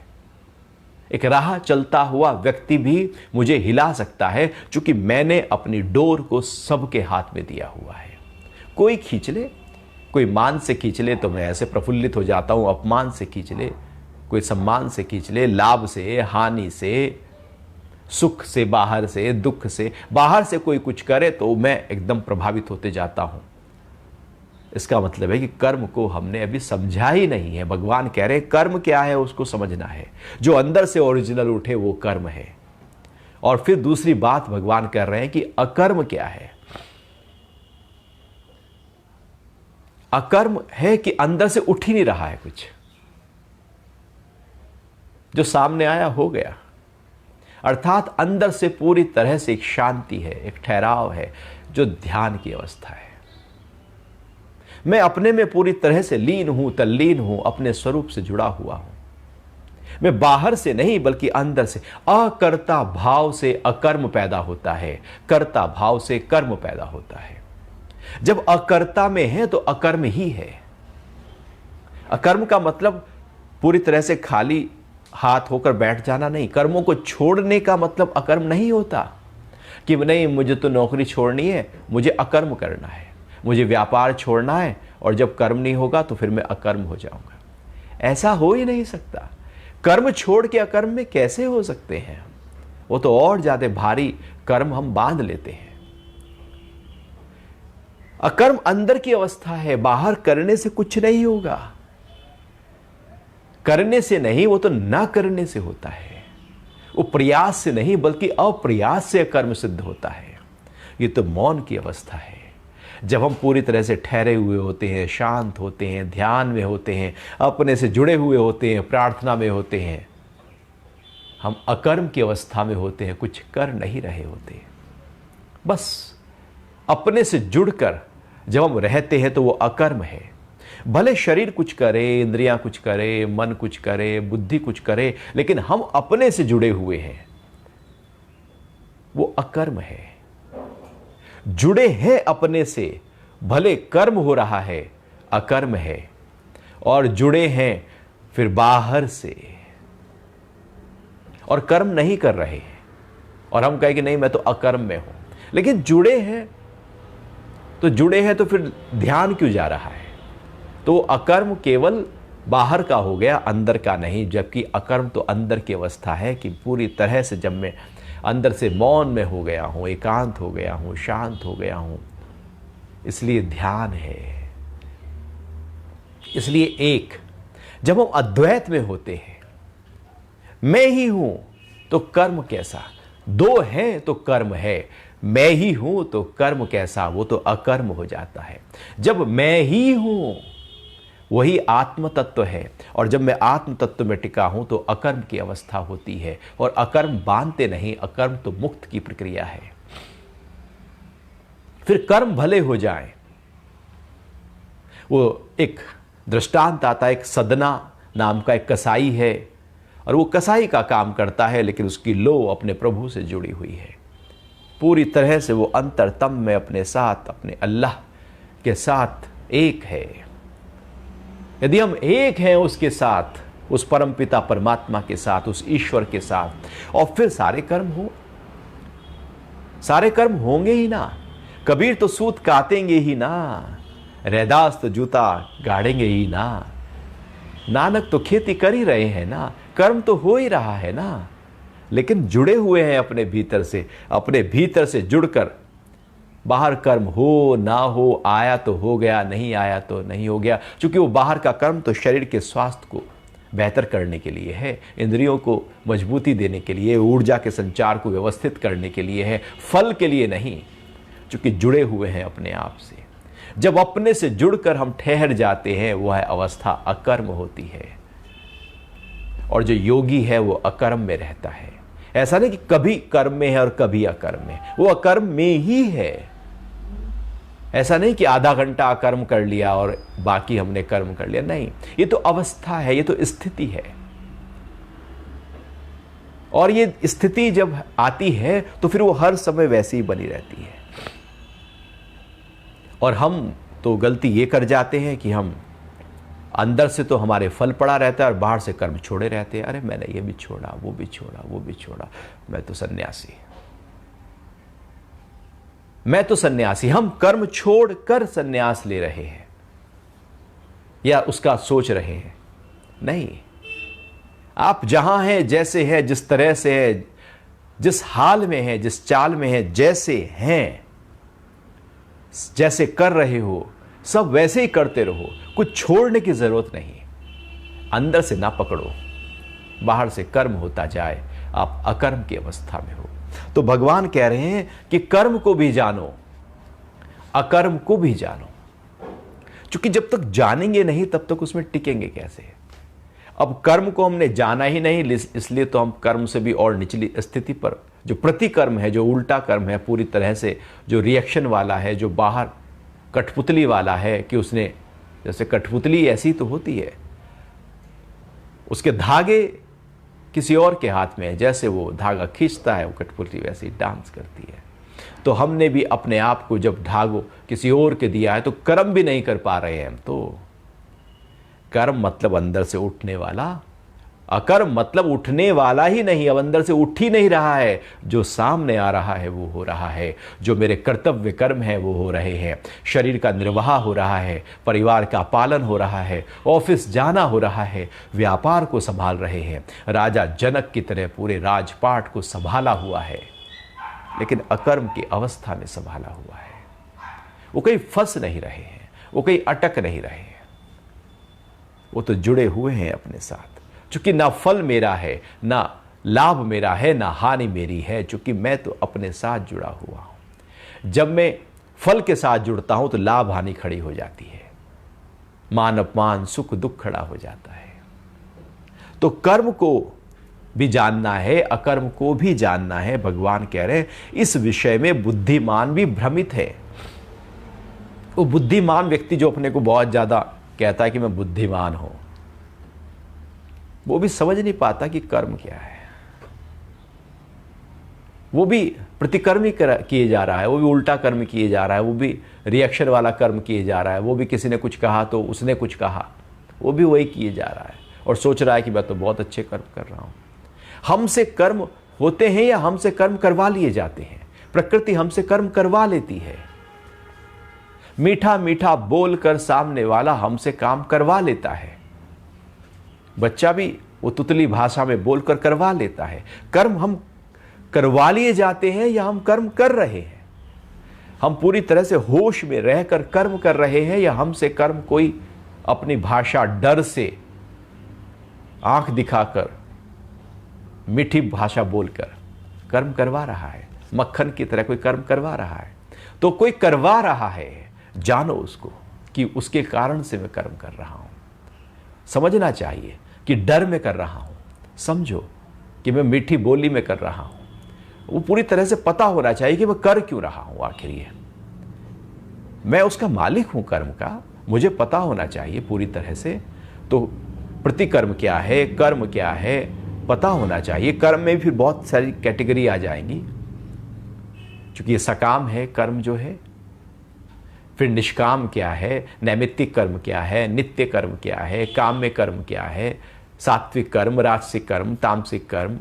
एक राह चलता हुआ व्यक्ति भी मुझे हिला सकता है, क्योंकि मैंने अपनी डोर को सबके हाथ में दिया हुआ है। कोई खींच ले, कोई मान से खींच ले तो मैं ऐसे प्रफुल्लित हो जाता हूं, अपमान से खींच ले, कोई सम्मान से खींच ले, लाभ से, हानि से, सुख से, बाहर से, दुख से, बाहर से कोई कुछ करे तो मैं एकदम प्रभावित होते जाता हूं। इसका मतलब है कि कर्म को हमने अभी समझा ही नहीं है। भगवान कह रहे हैं कर्म क्या है उसको समझना है, जो अंदर से ओरिजिनल उठे वो कर्म है। और फिर दूसरी बात भगवान कह रहे हैं कि अकर्म क्या है। अकर्म है कि अंदर से उठ ही नहीं रहा है कुछ, जो सामने आया हो गया, अर्थात अंदर से पूरी तरह से एक शांति है, एक ठहराव है, जो ध्यान की अवस्था है। मैं अपने में पूरी तरह से लीन हूं, तल्लीन हूं, अपने स्वरूप से जुड़ा हुआ हूं। मैं बाहर से नहीं बल्कि अंदर से। अकर्ता भाव से अकर्म पैदा होता है, कर्ता भाव से कर्म पैदा होता है। जब अकर्ता में है तो अकर्म ही है। अकर्म का मतलब पूरी तरह से खाली हाथ होकर बैठ जाना नहीं। कर्मों को छोड़ने का मतलब अकर्म नहीं होता कि नहीं मुझे तो नौकरी छोड़नी है, मुझे अकर्म करना है, मुझे व्यापार छोड़ना है और जब कर्म नहीं होगा तो फिर मैं अकर्म हो जाऊंगा। ऐसा हो ही नहीं सकता। कर्म छोड़ के अकर्म में कैसे हो सकते हैं? वो तो और ज्यादा भारी कर्म हम बांध लेते हैं। अकर्म अंदर की अवस्था है, बाहर करने से कुछ नहीं होगा। करने से नहीं, वो तो ना करने से होता है। वो प्रयास से नहीं बल्कि अप्रयास से कर्म सिद्ध होता है। ये तो मौन की अवस्था है, जब हम पूरी तरह से ठहरे हुए होते हैं, शांत होते हैं, ध्यान में होते हैं, अपने से जुड़े हुए होते हैं, प्रार्थना में होते हैं। हम अकर्म की अवस्था में होते हैं, कुछ कर नहीं रहे होते, बस अपने से जुड़कर जब हम रहते हैं तो वो अकर्म है। भले शरीर कुछ करे, इंद्रियां कुछ करे, मन कुछ करे, बुद्धि कुछ करे, लेकिन हम अपने से जुड़े हुए हैं, वो अकर्म है। जुड़े हैं अपने से, भले कर्म हो रहा है, अकर्म है। और जुड़े हैं फिर बाहर से और कर्म नहीं कर रहे हैं, और हम कहें कि नहीं मैं तो अकर्म में हूं, लेकिन जुड़े हैं तो फिर ध्यान क्यों जा रहा है? तो अकर्म केवल बाहर का हो गया, अंदर का नहीं। जबकि अकर्म तो अंदर की अवस्था है कि पूरी तरह से जब मैं अंदर से मौन में हो गया हूं, एकांत हो गया हूं, शांत हो गया हूं, इसलिए ध्यान है। इसलिए एक जब हम अद्वैत में होते हैं, मैं ही हूं तो कर्म कैसा, दो हैं तो कर्म है, मैं ही हूं तो कर्म कैसा, वो तो अकर्म हो जाता है। जब मैं ही हूं वही आत्म तत्व है, और जब मैं आत्म तत्व में टिका हूं तो अकर्म की अवस्था होती है। और अकर्म बांधते नहीं, अकर्म तो मुक्त की प्रक्रिया है। फिर कर्म भले हो जाए। वो एक दृष्टांत आता है, एक सदना नाम का एक कसाई है, और वो कसाई का काम करता है, लेकिन उसकी लो अपने प्रभु से जुड़ी हुई है। पूरी तरह से वो अंतरतम में अपने साथ, अपने अल्लाह के साथ एक है। यदि हम एक हैं उसके साथ, उस परमपिता परमात्मा के साथ, उस ईश्वर के साथ, और फिर सारे कर्म होंगे ही ना। कबीर तो सूत काटेंगे ही ना, रैदास तो जूता गाड़ेंगे ही ना, नानक तो खेती कर ही रहे हैं ना, कर्म तो हो ही रहा है ना। लेकिन जुड़े हुए हैं अपने भीतर से जुड़कर। बाहर कर्म हो ना हो, आया तो हो गया, नहीं आया तो नहीं हो गया, क्योंकि वो बाहर का कर्म तो शरीर के स्वास्थ्य को बेहतर करने के लिए है, इंद्रियों को मजबूती देने के लिए, ऊर्जा के संचार को व्यवस्थित करने के लिए है, फल के लिए नहीं, क्योंकि जुड़े हुए हैं अपने आप से। जब अपने से जुड़कर हम ठहर जाते हैं, वह अवस्था अकर्म होती है। और जो योगी है वो अकर्म में रहता है। ऐसा नहीं कि कभी कर्म में है और कभी अकर्म में, वो अकर्म में ही है। ऐसा नहीं कि आधा घंटा अकर्म कर लिया और बाकी हमने कर्म कर लिया, नहीं। ये तो अवस्था है, ये तो स्थिति है। और ये स्थिति जब आती है तो फिर वो हर समय वैसी ही बनी रहती है। और हम तो गलती ये कर जाते हैं कि हम अंदर से तो हमारे फल पड़ा रहता है और बाहर से कर्म छोड़े रहते हैं। अरे मैंने ये भी छोड़ा, वो भी छोड़ा, वो भी छोड़ा, मैं तो सन्यासी, मैं तो सन्यासी। हम कर्म छोड़कर सन्यास ले रहे हैं या उसका सोच रहे हैं। नहीं, आप जहां हैं, जैसे हैं, जिस तरह से है, जिस हाल में है, जिस चाल में है, जैसे हैं, जैसे कर रहे हो, सब वैसे ही करते रहो। कुछ छोड़ने की जरूरत नहीं। अंदर से ना पकड़ो, बाहर से कर्म होता जाए, आप अकर्म की अवस्था में हो। तो भगवान कह रहे हैं कि कर्म को भी जानो, अकर्म को भी जानो। क्योंकि जब तक जानेंगे नहीं तब तक उसमें टिकेंगे कैसे। अब कर्म को हमने जाना ही नहीं, इसलिए तो हम कर्म से भी और निचली स्थिति पर, जो प्रतिकर्म है, जो उल्टा कर्म है, पूरी तरह से जो रिएक्शन वाला है, जो बाहर कठपुतली वाला है, कि उसने, जैसे कठपुतली ऐसी तो होती है, उसके धागे किसी और के हाथ में है, जैसे वो धागा खींचता है वो कठपुतली वैसे ही डांस करती है। तो हमने भी अपने आप को जब धागो किसी और के दिया है तो कर्म भी नहीं कर पा रहे हैं हम। तो कर्म मतलब अंदर से उठने वाला, अकर्म मतलब उठने वाला ही नहीं, अब अंदर से उठ ही नहीं रहा है। जो सामने आ रहा है वो हो रहा है, जो मेरे कर्तव्य कर्म है वो हो रहे हैं, शरीर का निर्वाह हो रहा है, परिवार का पालन हो रहा है, ऑफिस जाना हो रहा है, व्यापार को संभाल रहे हैं, राजा जनक की तरह पूरे राजपाट को संभाला हुआ है, लेकिन अकर्म की अवस्था में संभाला हुआ है। वो कहीं फंस नहीं रहे हैं, वो कहीं अटक नहीं रहे हैं, वो तो जुड़े हुए हैं अपने साथ। चूंकि ना फल मेरा है, ना लाभ मेरा है, ना हानि मेरी है, चूंकि मैं तो अपने साथ जुड़ा हुआ हूं। जब मैं फल के साथ जुड़ता हूं तो लाभ हानि खड़ी हो जाती है, मान अपमान सुख दुख खड़ा हो जाता है। तो कर्म को भी जानना है, अकर्म को भी जानना है। भगवान कह रहे हैं इस विषय में बुद्धिमान भी भ्रमित है। वो बुद्धिमान व्यक्ति जो अपने को बहुत ज्यादा कहता है कि मैं बुद्धिमान हूं, वो भी समझ नहीं पाता कि कर्म क्या है। वो भी प्रतिकर्म ही किए जा रहा है, वो भी उल्टा कर्म किए जा रहा है, वो भी रिएक्शन वाला कर्म किए जा रहा है, वो भी किसी ने कुछ कहा तो उसने कुछ कहा, वो भी वही किए जा रहा है और सोच रहा है कि मैं तो बहुत अच्छे कर्म कर रहा हूं। हमसे कर्म होते हैं या हमसे कर्म करवा लिए जाते हैं? प्रकृति हमसे कर्म करवा लेती है। मीठा मीठा बोलकर सामने वाला हमसे काम करवा लेता है। बच्चा भी वो तुतली भाषा में बोलकर करवा लेता है। कर्म हम करवा लिए जाते हैं या हम कर्म कर रहे हैं? हम पूरी तरह से होश में रहकर कर्म कर रहे हैं या हमसे कर्म कोई अपनी भाषा डर से, आंख दिखाकर, मीठी भाषा बोलकर कर्म करवा रहा है? मक्खन की तरह कोई कर्म करवा रहा है? तो कोई करवा रहा है, जानो उसको कि उसके कारण से मैं कर्म कर रहा हूं। समझना चाहिए कि डर में कर रहा हूं, समझो कि मैं मीठी बोली में कर रहा हूं। वो पूरी तरह से पता होना चाहिए कि मैं कर क्यों रहा हूं। आखिर ये मैं उसका मालिक हूं कर्म का, मुझे पता होना चाहिए पूरी तरह से। तो प्रतिकर्म क्या है, कर्म क्या है, पता होना चाहिए। कर्म में फिर बहुत सारी कैटेगरी आ जाएंगी, क्योंकि ये सकाम है कर्म जो है, फिर निष्काम क्या है, नैमित्तिक कर्म क्या है, नित्य कर्म क्या है, काम्य कर्म क्या है, सात्विक कर्म, राजसिक कर्म, तामसिक कर्म,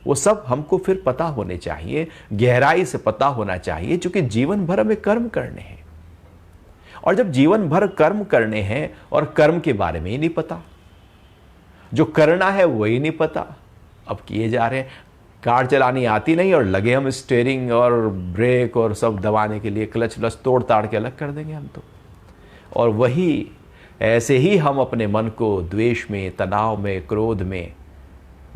वो सब हमको फिर पता होने चाहिए, गहराई से पता होना चाहिए, क्योंकि जीवन भर हमें कर्म करने हैं। और जब जीवन भर कर्म करने हैं और कर्म के बारे में ही नहीं पता, जो करना है वही नहीं पता, अब किए जा रहे हैं। कार चलानी आती नहीं और लगे हम स्टीयरिंग और ब्रेक और सब दबाने के लिए, क्लच व्लच तोड़ ताड़ के अलग कर देंगे हम तो। और वही ऐसे ही हम अपने मन को द्वेष में, तनाव में, क्रोध में,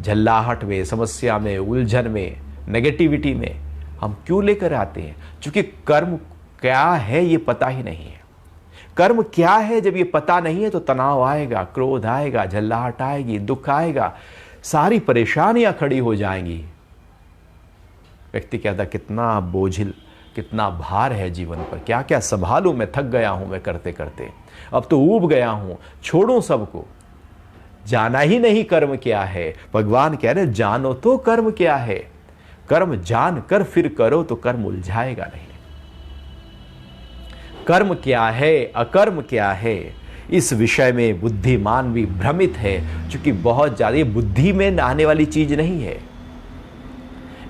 झल्लाहट में, समस्या में, उलझन में, नेगेटिविटी में हम क्यों लेकर आते हैं? क्योंकि कर्म क्या है ये पता ही नहीं है। कर्म क्या है जब ये पता नहीं है तो तनाव आएगा, क्रोध आएगा, झल्लाहट आएगी, दुख आएगा, सारी परेशानियां खड़ी हो जाएंगी। व्यक्ति कहता कितना बोझिल, कितना भार है जीवन पर, क्या क्या संभालूं, मैं थक गया हूं मैं करते करते, अब तो ऊब गया हूं, छोड़ूं सबको। जाना ही नहीं कर्म क्या है। भगवान कह रहे जानो तो कर्म क्या है, कर्म जान कर फिर करो तो कर्म उलझाएगा नहीं। कर्म क्या है, अकर्म क्या है, इस विषय में बुद्धिमान भी भ्रमित है, क्योंकि बहुत ज्यादा बुद्धि में आने वाली चीज नहीं है।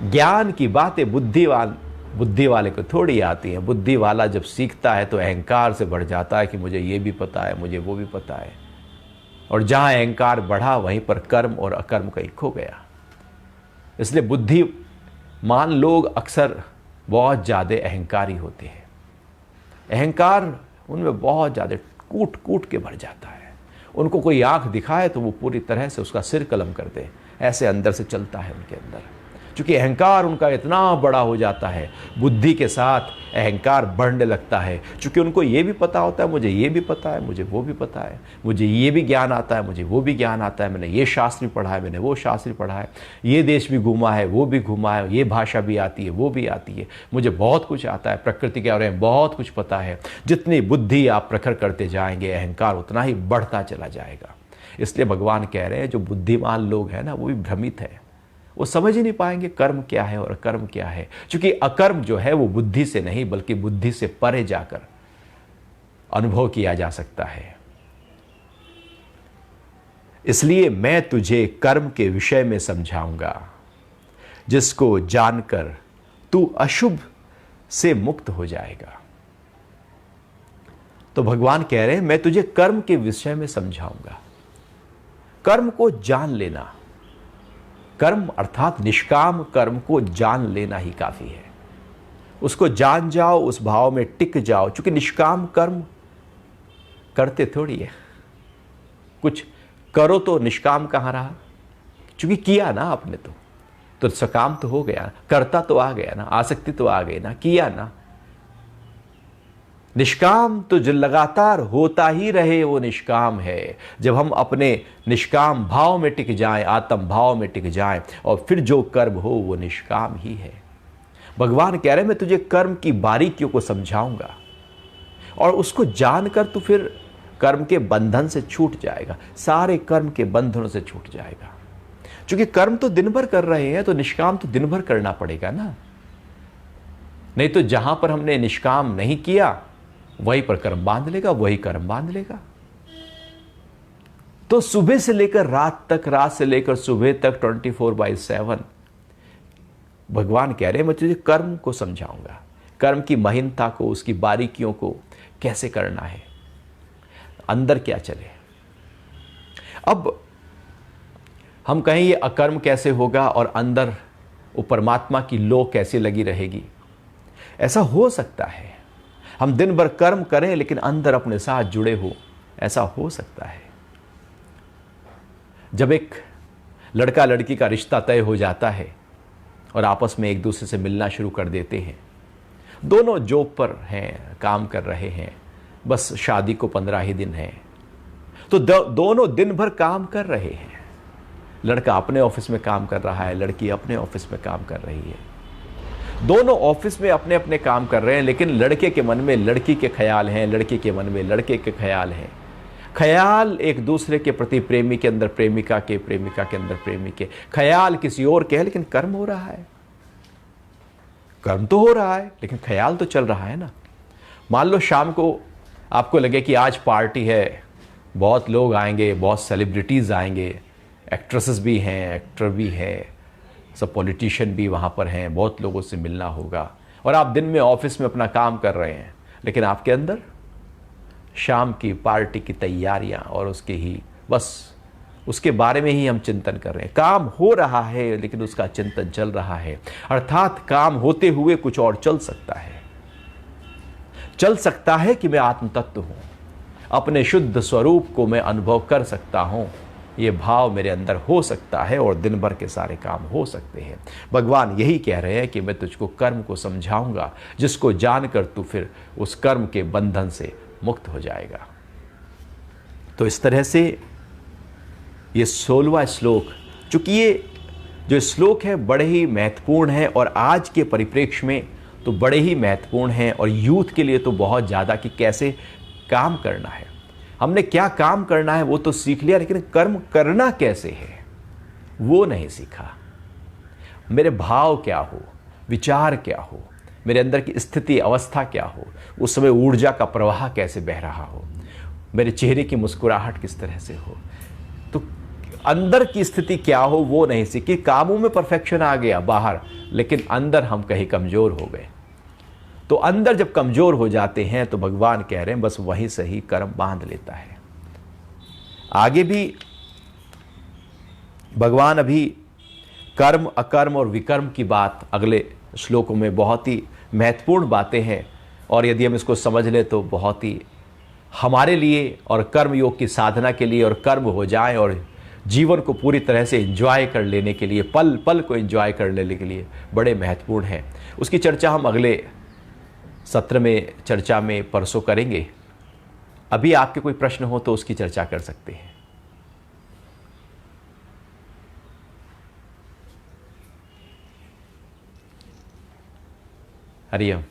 ज्ञान की बातें बुद्धि वाले को थोड़ी आती हैं। बुद्धि वाला जब सीखता है तो अहंकार से बढ़ जाता है कि मुझे ये भी पता है, मुझे वो भी पता है, और जहां अहंकार बढ़ा वहीं पर कर्म और अकर्म कहीं खो गया। इसलिए बुद्धिमान लोग अक्सर बहुत ज्यादा अहंकारी होते हैं। अहंकार उनमें बहुत ज्यादा कूट कूट के भर जाता है। उनको कोई आंख दिखाए तो वो पूरी तरह से उसका सिर कलम कर दे, ऐसे अंदर से चलता है उनके अंदर। क्योंकि अहंकार उनका इतना बड़ा हो जाता है, बुद्धि के साथ अहंकार बढ़ने लगता है। क्योंकि उनको ये भी पता होता है, मुझे ये भी पता है, मुझे वो भी पता है, मुझे ये भी ज्ञान आता है, मुझे वो भी ज्ञान आता है, मैंने ये शास्त्र पढ़ा है, मैंने वो शास्त्र पढ़ा है, ये देश भी घूमा है, वो भी घूमा है, ये भाषा भी आती है, वो भी आती है, मुझे बहुत कुछ आता है, प्रकृति के बारे में बहुत कुछ पता है। जितनी बुद्धि आप प्रखर करते जाएंगे, अहंकार उतना ही बढ़ता चला जाएगा। इसलिए भगवान कह रहे हैं जो बुद्धिमान लोग हैं ना, वो भी भ्रमित है। वो समझ ही नहीं पाएंगे कर्म क्या है और अकर्म क्या है, क्योंकि अकर्म जो है वो बुद्धि से नहीं बल्कि बुद्धि से परे जाकर अनुभव किया जा सकता है। इसलिए मैं तुझे कर्म के विषय में समझाऊंगा, जिसको जानकर तू अशुभ से मुक्त हो जाएगा। तो भगवान कह रहे हैं मैं तुझे कर्म के विषय में समझाऊंगा। कर्म को जान लेना, कर्म अर्थात निष्काम कर्म को जान लेना ही काफी है। उसको जान जाओ, उस भाव में टिक जाओ। क्योंकि निष्काम कर्म करते थोड़ी है, कुछ करो तो निष्काम कहां रहा, क्योंकि किया ना आपने तो सकाम तो हो गया, करता तो आ गया ना, आसक्ति तो आ गई ना, किया ना। निष्काम तो जो लगातार होता ही रहे वो निष्काम है। जब हम अपने निष्काम भाव में टिक जाएं, आत्म भाव में टिक जाएं, और फिर जो कर्म हो वो निष्काम ही है। भगवान कह रहे हैं मैं तुझे कर्म की बारीकियों को समझाऊंगा, और उसको जानकर तू फिर कर्म के बंधन से छूट जाएगा, सारे कर्म के बंधनों से छूट जाएगा। क्योंकि कर्म तो दिन भर कर रहे हैं, तो निष्काम तो दिन भर करना पड़ेगा ना। नहीं तो जहां पर हमने निष्काम नहीं किया वहीं पर कर्म बांध लेगा, वही कर्म बांध लेगा। तो सुबह से लेकर रात तक, रात से लेकर सुबह तक 24/7 भगवान कह रहे हैं मैं तुझे कर्म को समझाऊंगा, कर्म की महीनता को, उसकी बारीकियों को, कैसे करना है, अंदर क्या चले। अब हम कहें ये अकर्म कैसे होगा और अंदर वो परमात्मा की लो कैसे लगी रहेगी। ऐसा हो सकता है हम दिन भर कर्म करें लेकिन अंदर अपने साथ जुड़े हो, ऐसा हो सकता है। जब एक लड़का लड़की का रिश्ता तय हो जाता है और आपस में एक दूसरे से मिलना शुरू कर देते हैं, दोनों जॉब पर हैं, काम कर रहे हैं, बस शादी को 15 ही दिन है, तो दोनों दिन भर काम कर रहे हैं। लड़का अपने ऑफिस में काम कर रहा है, लड़की अपने ऑफिस में काम कर रही है। दोनों ऑफिस में अपने अपने काम कर रहे हैं, लेकिन लड़के के मन में लड़की के ख्याल हैं, लड़की के मन में लड़के के ख्याल हैं। ख्याल एक दूसरे के प्रति, प्रेमी के अंदर प्रेमिका के, प्रेमिका के अंदर प्रेमी के, ख्याल किसी और के है, लेकिन कर्म हो रहा है। कर्म तो हो रहा है लेकिन ख्याल तो चल रहा है ना। मान लो शाम को आपको लगे कि आज पार्टी है, बहुत लोग आएंगे, बहुत सेलिब्रिटीज आएंगे, एक्ट्रेसेस भी हैं, एक्टर भी हैं, सब पॉलिटिशियन भी वहाँ पर हैं, बहुत लोगों से मिलना होगा, और आप दिन में ऑफिस में अपना काम कर रहे हैं, लेकिन आपके अंदर शाम की पार्टी की तैयारियां और उसके ही बस उसके बारे में ही हम चिंतन कर रहे हैं। काम हो रहा है लेकिन उसका चिंतन चल रहा है। अर्थात काम होते हुए कुछ और चल सकता है। चल सकता है कि मैं आत्म तत्व हूं, अपने शुद्ध स्वरूप को मैं अनुभव कर सकता हूं, ये भाव मेरे अंदर हो सकता है और दिन भर के सारे काम हो सकते हैं। भगवान यही कह रहे हैं कि मैं तुझको कर्म को समझाऊंगा, जिसको जानकर तू फिर उस कर्म के बंधन से मुक्त हो जाएगा। तो इस तरह से ये 16वां श्लोक, चूंकि ये जो श्लोक है बड़े ही महत्वपूर्ण है और आज के परिप्रेक्ष्य में तो बड़े ही महत्वपूर्ण हैं, और यूथ के लिए तो बहुत ज़्यादा कि कैसे काम करना है। हमने क्या काम करना है वो तो सीख लिया, लेकिन कर्म करना कैसे है वो नहीं सीखा। मेरे भाव क्या हो, विचार क्या हो, मेरे अंदर की स्थिति अवस्था क्या हो, उस समय ऊर्जा का प्रवाह कैसे बह रहा हो, मेरे चेहरे की मुस्कुराहट किस तरह से हो, तो अंदर की स्थिति क्या हो वो नहीं सीखी। कामों में परफेक्शन आ गया बाहर, लेकिन अंदर हम कहीं कमजोर हो गए। तो अंदर जब कमजोर हो जाते हैं तो भगवान कह रहे हैं बस वहीं से ही कर्म बांध लेता है। आगे भी भगवान अभी कर्म, अकर्म और विकर्म की बात अगले श्लोकों में बहुत ही महत्वपूर्ण बातें हैं, और यदि हम इसको समझ लें तो बहुत ही हमारे लिए और कर्म योग की साधना के लिए, और कर्म हो जाए और जीवन को पूरी तरह से एंजॉय कर लेने के लिए, पल पल को एंजॉय कर लेने के लिए बड़े महत्वपूर्ण हैं। उसकी चर्चा हम अगले सत्र में, चर्चा में परसों करेंगे। अभी आपके कोई प्रश्न हो तो उसकी चर्चा कर सकते हैं। हरिओम।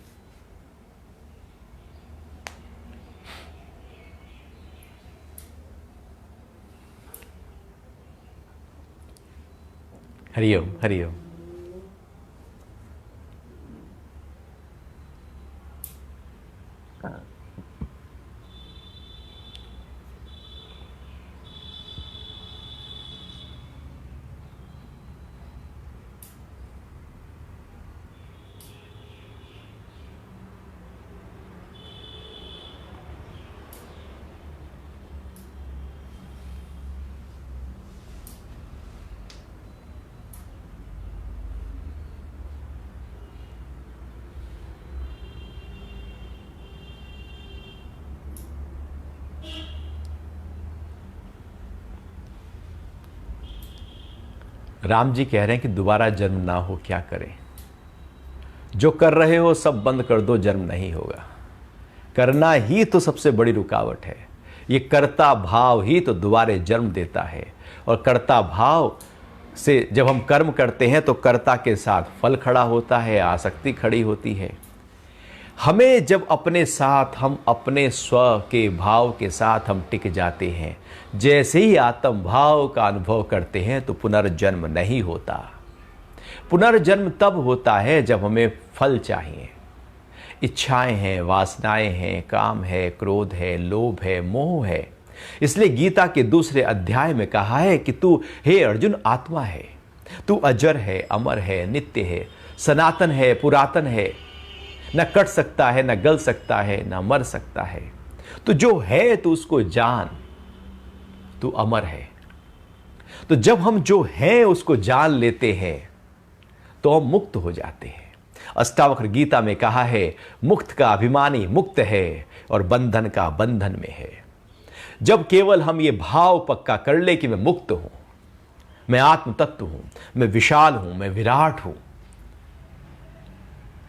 हरिओम। हरिओम। राम जी कह रहे हैं कि दोबारा जन्म ना हो, क्या करें? जो कर रहे हो सब बंद कर दो, जन्म नहीं होगा। करना ही तो सबसे बड़ी रुकावट है। ये कर्ता भाव ही तो दोबारे जन्म देता है, और कर्ता भाव से जब हम कर्म करते हैं तो कर्ता के साथ फल खड़ा होता है, आसक्ति खड़ी होती है। हमें जब अपने साथ, हम अपने स्व के भाव के साथ हम टिक जाते हैं, जैसे ही आत्म भाव का अनुभव करते हैं तो पुनर्जन्म नहीं होता। पुनर्जन्म तब होता है जब हमें फल चाहिए, इच्छाएं हैं, वासनाएं हैं, काम है, क्रोध है, लोभ है, मोह है। इसलिए गीता के दूसरे अध्याय में कहा है कि तू हे अर्जुन आत्मा है, तू अजर है, अमर है, नित्य है, सनातन है, पुरातन है, न कट सकता है, न गल सकता है, न मर सकता है। तो जो है तू उसको जान, तू अमर है। तो जब हम जो हैं उसको जान लेते हैं तो हम मुक्त हो जाते हैं। अष्टावक्र गीता में कहा है, मुक्त का अभिमानी मुक्त है और बंधन का बंधन में है। जब केवल हम ये भाव पक्का कर ले कि मैं मुक्त हूं, मैं आत्म तत्व हूं, मैं विशाल हूं, मैं विराट हूं,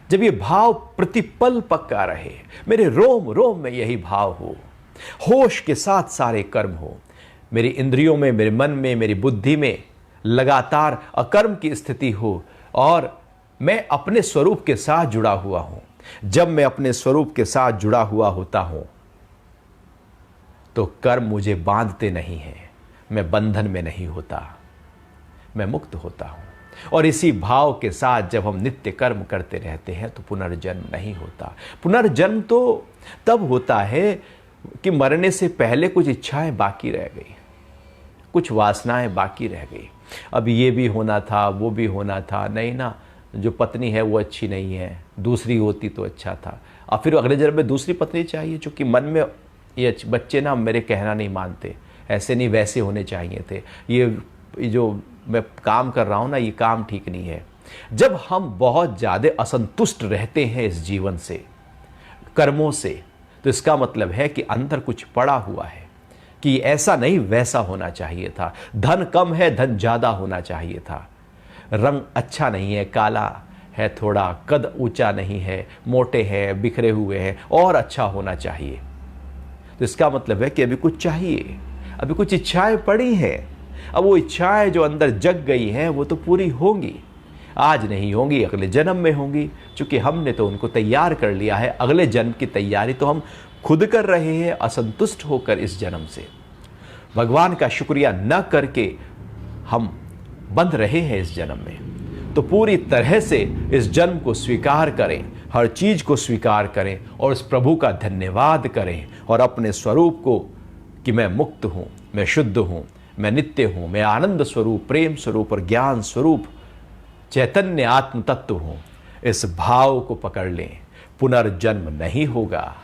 जब ये भाव प्रतिपल पक्का रहे, मेरे रोम रोम में यही भाव हो, होश के साथ सारे कर्म हो, मेरी इंद्रियों में, मेरे मन में, मेरी बुद्धि में लगातार अकर्म की स्थिति हो, और मैं अपने स्वरूप के साथ जुड़ा हुआ हूं। जब मैं अपने स्वरूप के साथ जुड़ा हुआ होता हूं तो कर्म मुझे बांधते नहीं हैं, मैं बंधन में नहीं होता, मैं मुक्त होता हूं। और इसी भाव के साथ जब हम नित्य कर्म करते रहते हैं तो पुनर्जन्म नहीं होता। पुनर्जन्म तो तब होता है कि मरने से पहले कुछ इच्छाएं बाकी रह गई, कुछ वासनाएं बाकी रह गई। अब ये भी होना था, वो भी होना था, नहीं ना, जो पत्नी है वो अच्छी नहीं है, दूसरी होती तो अच्छा था। और फिर अगले जन्म में दूसरी पत्नी चाहिए, चूंकि मन में ये बच्चे ना मेरे कहना नहीं मानते, ऐसे नहीं वैसे होने चाहिए थे, ये जो मैं काम कर रहा हूं ना, ये काम ठीक नहीं है। जब हम बहुत ज़्यादा असंतुष्ट रहते हैं इस जीवन से, कर्मों से, तो इसका मतलब है कि अंदर कुछ पड़ा हुआ है कि ऐसा नहीं वैसा होना चाहिए था, धन कम है, धन ज़्यादा होना चाहिए था, रंग अच्छा नहीं है, काला है थोड़ा, कद ऊंचा नहीं है, मोटे हैं, बिखरे हुए हैं, और अच्छा होना चाहिए। तो इसका मतलब है कि अभी कुछ चाहिए, अभी कुछ इच्छाएं पड़ी हैं। अब वो इच्छाएं जो अंदर जग गई हैं वो तो पूरी होंगी, आज नहीं होंगी, अगले जन्म में होंगी, क्योंकि हमने तो उनको तैयार कर लिया है। अगले जन्म की तैयारी तो हम खुद कर रहे हैं असंतुष्ट होकर इस जन्म से। भगवान का शुक्रिया न करके हम बंध रहे हैं इस जन्म में। तो पूरी तरह से इस जन्म को स्वीकार करें, हर चीज को स्वीकार करें और उस प्रभु का धन्यवाद करें और अपने स्वरूप को कि मैं मुक्त हूं, मैं शुद्ध हूं, मैं नित्य हूं, मैं आनंद स्वरूप, प्रेम स्वरूप और ज्ञान स्वरूप चैतन्य आत्म तत्व हूं, इस भाव को पकड़ लें। पुनर्जन्म नहीं होगा,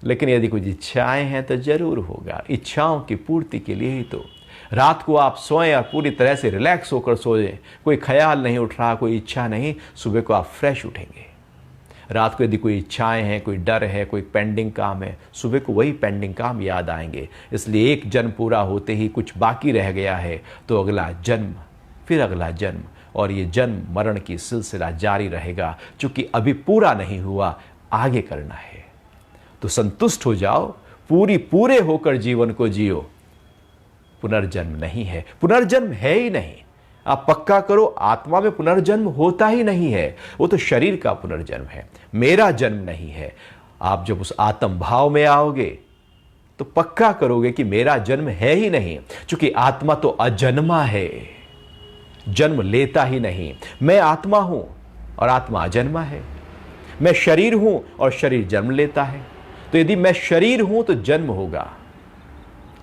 लेकिन यदि कुछ इच्छाएं हैं तो जरूर होगा। इच्छाओं की पूर्ति के लिए ही तो रात को आप सोएं और पूरी तरह से रिलैक्स होकर सोएं, कोई ख्याल नहीं उठ रहा, कोई इच्छा नहीं, सुबह को आप फ्रेश उठेंगे। रात को यदि कोई इच्छाएं हैं, कोई डर है, कोई पेंडिंग काम है, सुबह को वही पेंडिंग काम याद आएंगे। इसलिए एक जन्म पूरा होते ही कुछ बाकी रह गया है तो अगला जन्म, फिर अगला जन्म, और ये जन्म मरण की सिलसिला जारी रहेगा। चूंकि अभी पूरा नहीं हुआ, आगे करना है। तो संतुष्ट हो जाओ, पूरे होकर जीवन को जियो। पुनर्जन्म नहीं है, पुनर्जन्म है ही नहीं। आप पक्का करो, आत्मा में पुनर्जन्म होता ही नहीं है, वो तो शरीर का पुनर्जन्म है, मेरा जन्म नहीं है। आप जब उस आत्म भाव में आओगे तो पक्का करोगे कि मेरा जन्म है ही नहीं, क्योंकि आत्मा तो अजन्मा है, जन्म लेता ही नहीं। मैं आत्मा हूं और आत्मा अजन्मा है। मैं शरीर हूं और शरीर जन्म लेता है। तो यदि मैं शरीर हूं तो जन्म होगा,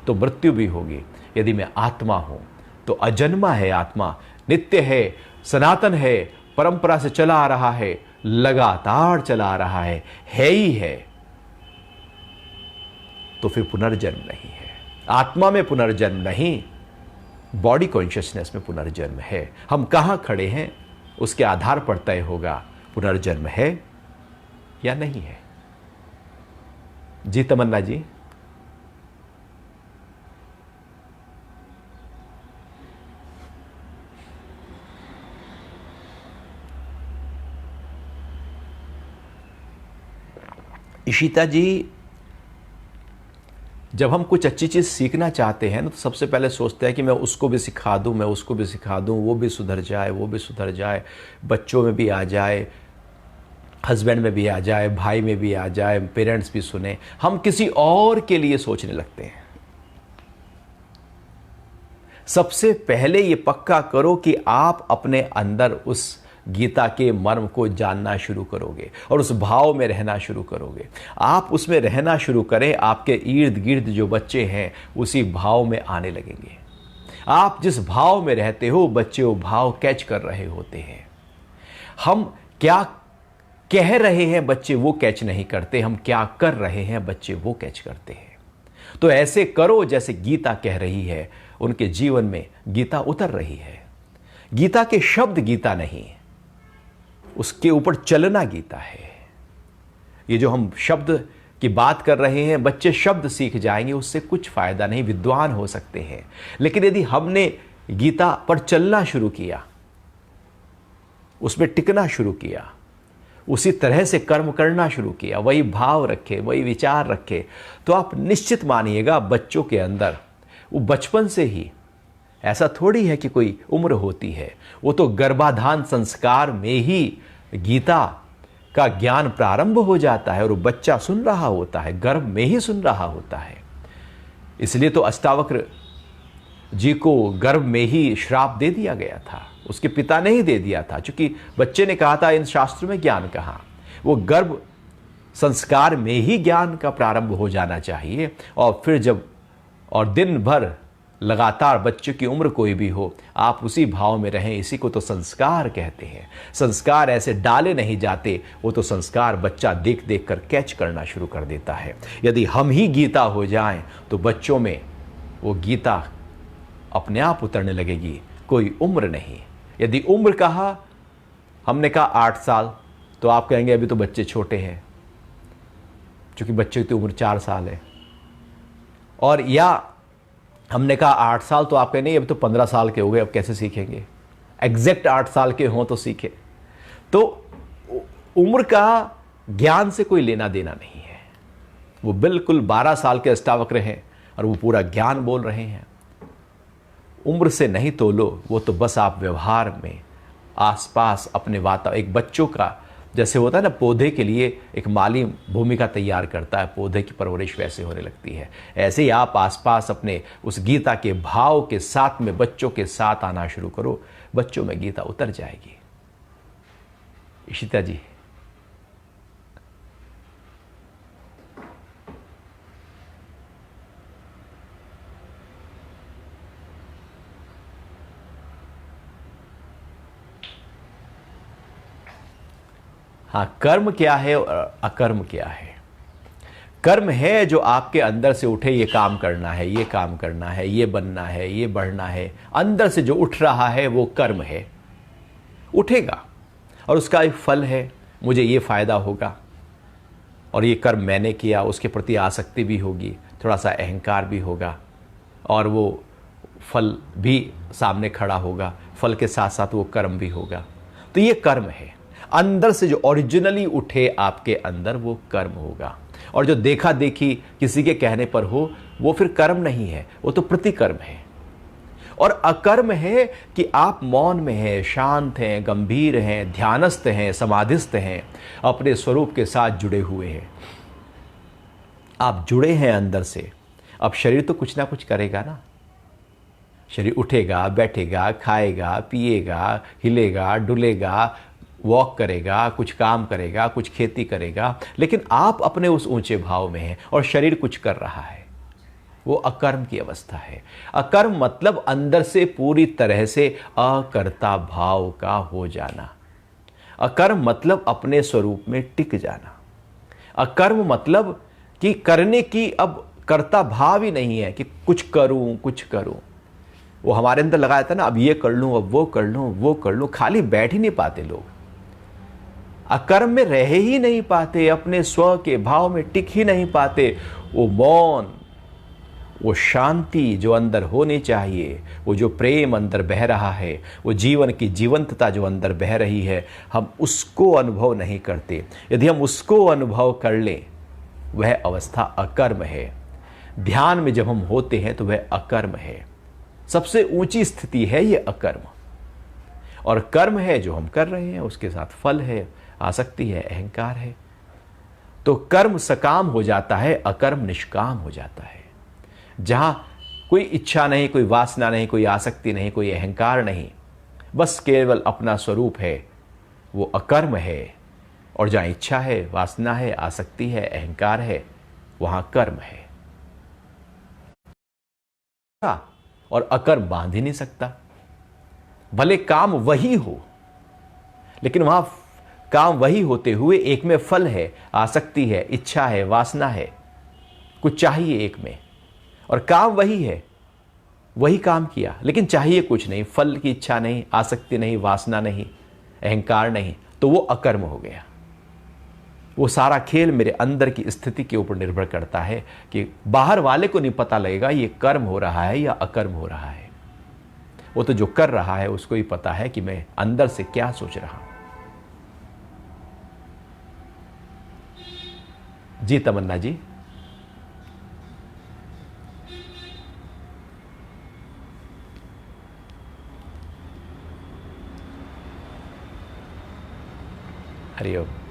तो मृत्यु भी होगी। यदि मैं आत्मा हूं तो अजन्मा है, आत्मा नित्य है, सनातन है, परंपरा से चला आ रहा है, लगातार चला आ रहा है ही है। तो फिर पुनर्जन्म नहीं है। आत्मा में पुनर्जन्म नहीं, बॉडी कॉन्शियसनेस में पुनर्जन्म है। हम कहां खड़े हैं उसके आधार पर तय होगा पुनर्जन्म है या नहीं है। जी तमन्ना जी। इशिता जी, जब हम कुछ अच्छी चीज़ सीखना चाहते हैं ना तो सबसे पहले सोचते हैं कि मैं उसको भी सिखा दूं, मैं उसको भी सिखा दूं, वो भी सुधर जाए, वो भी सुधर जाए, बच्चों में भी आ जाए, हस्बैंड में भी आ जाए, भाई में भी आ जाए, पेरेंट्स भी सुने। हम किसी और के लिए सोचने लगते हैं। सबसे पहले ये पक्का करो कि आप अपने अंदर उस गीता के मर्म को जानना शुरू करोगे और उस भाव में रहना शुरू करोगे। आप उसमें रहना शुरू करें, आपके इर्द गिर्द जो बच्चे हैं उसी भाव में आने लगेंगे। आप जिस भाव में रहते हो बच्चे वो भाव कैच कर रहे होते हैं। हम क्या कह रहे हैं बच्चे वो कैच नहीं करते, हम क्या कर रहे हैं बच्चे वो कैच करते हैं। तो ऐसे करो जैसे गीता कह रही है, उनके जीवन में गीता उतर रही है। गीता के शब्द गीता नहीं, उसके ऊपर चलना गीता है। ये जो हम शब्द की बात कर रहे हैं, बच्चे शब्द सीख जाएंगे, उससे कुछ फायदा नहीं, विद्वान हो सकते हैं। लेकिन यदि हमने गीता पर चलना शुरू किया, उसमें टिकना शुरू किया, उसी तरह से कर्म करना शुरू किया, वही भाव रखे, वही विचार रखे, तो आप निश्चित मानिएगा बच्चों के अंदर वो बचपन से ही, ऐसा थोड़ी है कि कोई उम्र होती है, वो तो गर्भाधान संस्कार में ही गीता का ज्ञान प्रारंभ हो जाता है और वो बच्चा सुन रहा होता है, गर्भ में ही सुन रहा होता है। इसलिए तो अष्टावक्र जी को गर्भ में ही श्राप दे दिया गया था, उसके पिता ने ही दे दिया था, क्योंकि बच्चे ने कहा था इन शास्त्रों में ज्ञान कहाँ। वो गर्भ संस्कार में ही ज्ञान का प्रारंभ हो जाना चाहिए। और फिर जब और दिन भर लगातार बच्चे की उम्र कोई भी हो, आप उसी भाव में रहें, इसी को तो संस्कार कहते हैं। संस्कार ऐसे डाले नहीं जाते, वो तो संस्कार बच्चा देख देख कर कैच करना शुरू कर देता है। यदि हम ही गीता हो जाएं तो बच्चों में वो गीता अपने आप उतरने लगेगी, कोई उम्र नहीं। यदि उम्र कहा, हमने कहा 8 साल, तो आप कहेंगे अभी तो बच्चे छोटे हैं, क्योंकि बच्चे की उम्र 4 साल है। और या हमने कहा 8 साल, तो आप कहेंगे नहीं अभी तो 15 साल के हो गए, अब कैसे सीखेंगे। एग्जैक्ट 8 साल के हों तो सीखे। तो उम्र का ज्ञान से कोई लेना देना नहीं है। वो बिल्कुल 12 साल के अष्टावक्र हैं और वो पूरा ज्ञान बोल रहे हैं। उम्र से नहीं तोलो, वो तो बस आप व्यवहार में आसपास अपने एक बच्चों का जैसे होता है ना, पौधे के लिए एक माली भूमिका तैयार करता है, पौधे की परवरिश वैसे होने लगती है। ऐसे ही आप आसपास अपने उस गीता के भाव के साथ में बच्चों के साथ आना शुरू करो, बच्चों में गीता उतर जाएगी। इशिता जी। हाँ, कर्म क्या है और अकर्म क्या है? कर्म है जो आपके अंदर से उठे, ये काम करना है, ये काम करना है, ये बनना है, ये बढ़ना है, अंदर से जो उठ रहा है वो कर्म है, उठेगा और उसका एक फल है, मुझे ये फायदा होगा और ये कर्म मैंने किया, उसके प्रति आसक्ति भी होगी, थोड़ा सा अहंकार भी होगा और वो फल भी सामने खड़ा होगा, फल के साथ साथ वो कर्म भी होगा। तो ये कर्म है, अंदर से जो ओरिजिनली उठे आपके अंदर वो कर्म होगा। और जो देखा देखी किसी के कहने पर हो वो फिर कर्म नहीं है, वो तो प्रतिकर्म है। और अकर्म है कि आप मौन में हैं, शांत हैं, गंभीर हैं, ध्यानस्थ हैं, समाधिस्थ हैं, अपने स्वरूप के साथ जुड़े हुए हैं। आप जुड़े हैं अंदर से। अब शरीर तो कुछ ना कुछ करेगा ना, शरीर उठेगा, बैठेगा, खाएगा, पिएगा, हिलेगा, डुलेगा, वॉक करेगा, कुछ काम करेगा, कुछ खेती करेगा, लेकिन आप अपने उस ऊंचे भाव में हैं और शरीर कुछ कर रहा है। वो अकर्म की अवस्था है। अकर्म मतलब अंदर से पूरी तरह से अकर्ता भाव का हो जाना। अकर्म मतलब अपने स्वरूप में टिक जाना। अकर्म मतलब कि करने की अब कर्ता भाव ही नहीं है कि कुछ करूं कुछ करूं। वो हमारे अंदर लगाया था ना, अब ये कर लूं, अब वो कर लूं, वो कर लूं, खाली बैठ ही नहीं पाते लोग, अकर्म में रह ही नहीं पाते, अपने स्व के भाव में टिक ही नहीं पाते। वो मौन, वो शांति जो अंदर होनी चाहिए, वो जो प्रेम अंदर बह रहा है, वो जीवन की जीवंतता जो अंदर बह रही है, हम उसको अनुभव नहीं करते। यदि हम उसको अनुभव कर लें, वह अवस्था अकर्म है। ध्यान में जब हम होते हैं तो वह अकर्म है। सबसे ऊंची स्थिति है ये अकर्म। और कर्म है जो हम कर रहे हैं, उसके साथ फल है, आसक्ति है, अहंकार है। तो कर्म सकाम हो जाता है, अकर्म निष्काम हो जाता है। जहां कोई इच्छा नहीं, कोई वासना नहीं, कोई आसक्ति नहीं, कोई अहंकार नहीं, बस केवल अपना स्वरूप है, वो अकर्म है। और जहां इच्छा है, वासना है, आसक्ति है, अहंकार है, वहां कर्म है। और अकर्म बांध ही नहीं सकता। भले काम वही हो, लेकिन वहां काम वही होते हुए एक में फल है, आसक्ति है, इच्छा है, वासना है, कुछ चाहिए एक में, और काम वही है, वही काम किया, लेकिन चाहिए कुछ नहीं, फल की इच्छा नहीं, आसक्ति नहीं, वासना नहीं, अहंकार नहीं, तो वो अकर्म हो गया। वो सारा खेल मेरे अंदर की स्थिति के ऊपर निर्भर करता है कि बाहर वाले को नहीं पता लगेगा ये कर्म हो रहा है या अकर्म हो रहा है। वो तो जो कर रहा है उसको ही पता है कि मैं अंदर से क्या सोच रहा हूं। जी तमन्ना जी। हरिओम।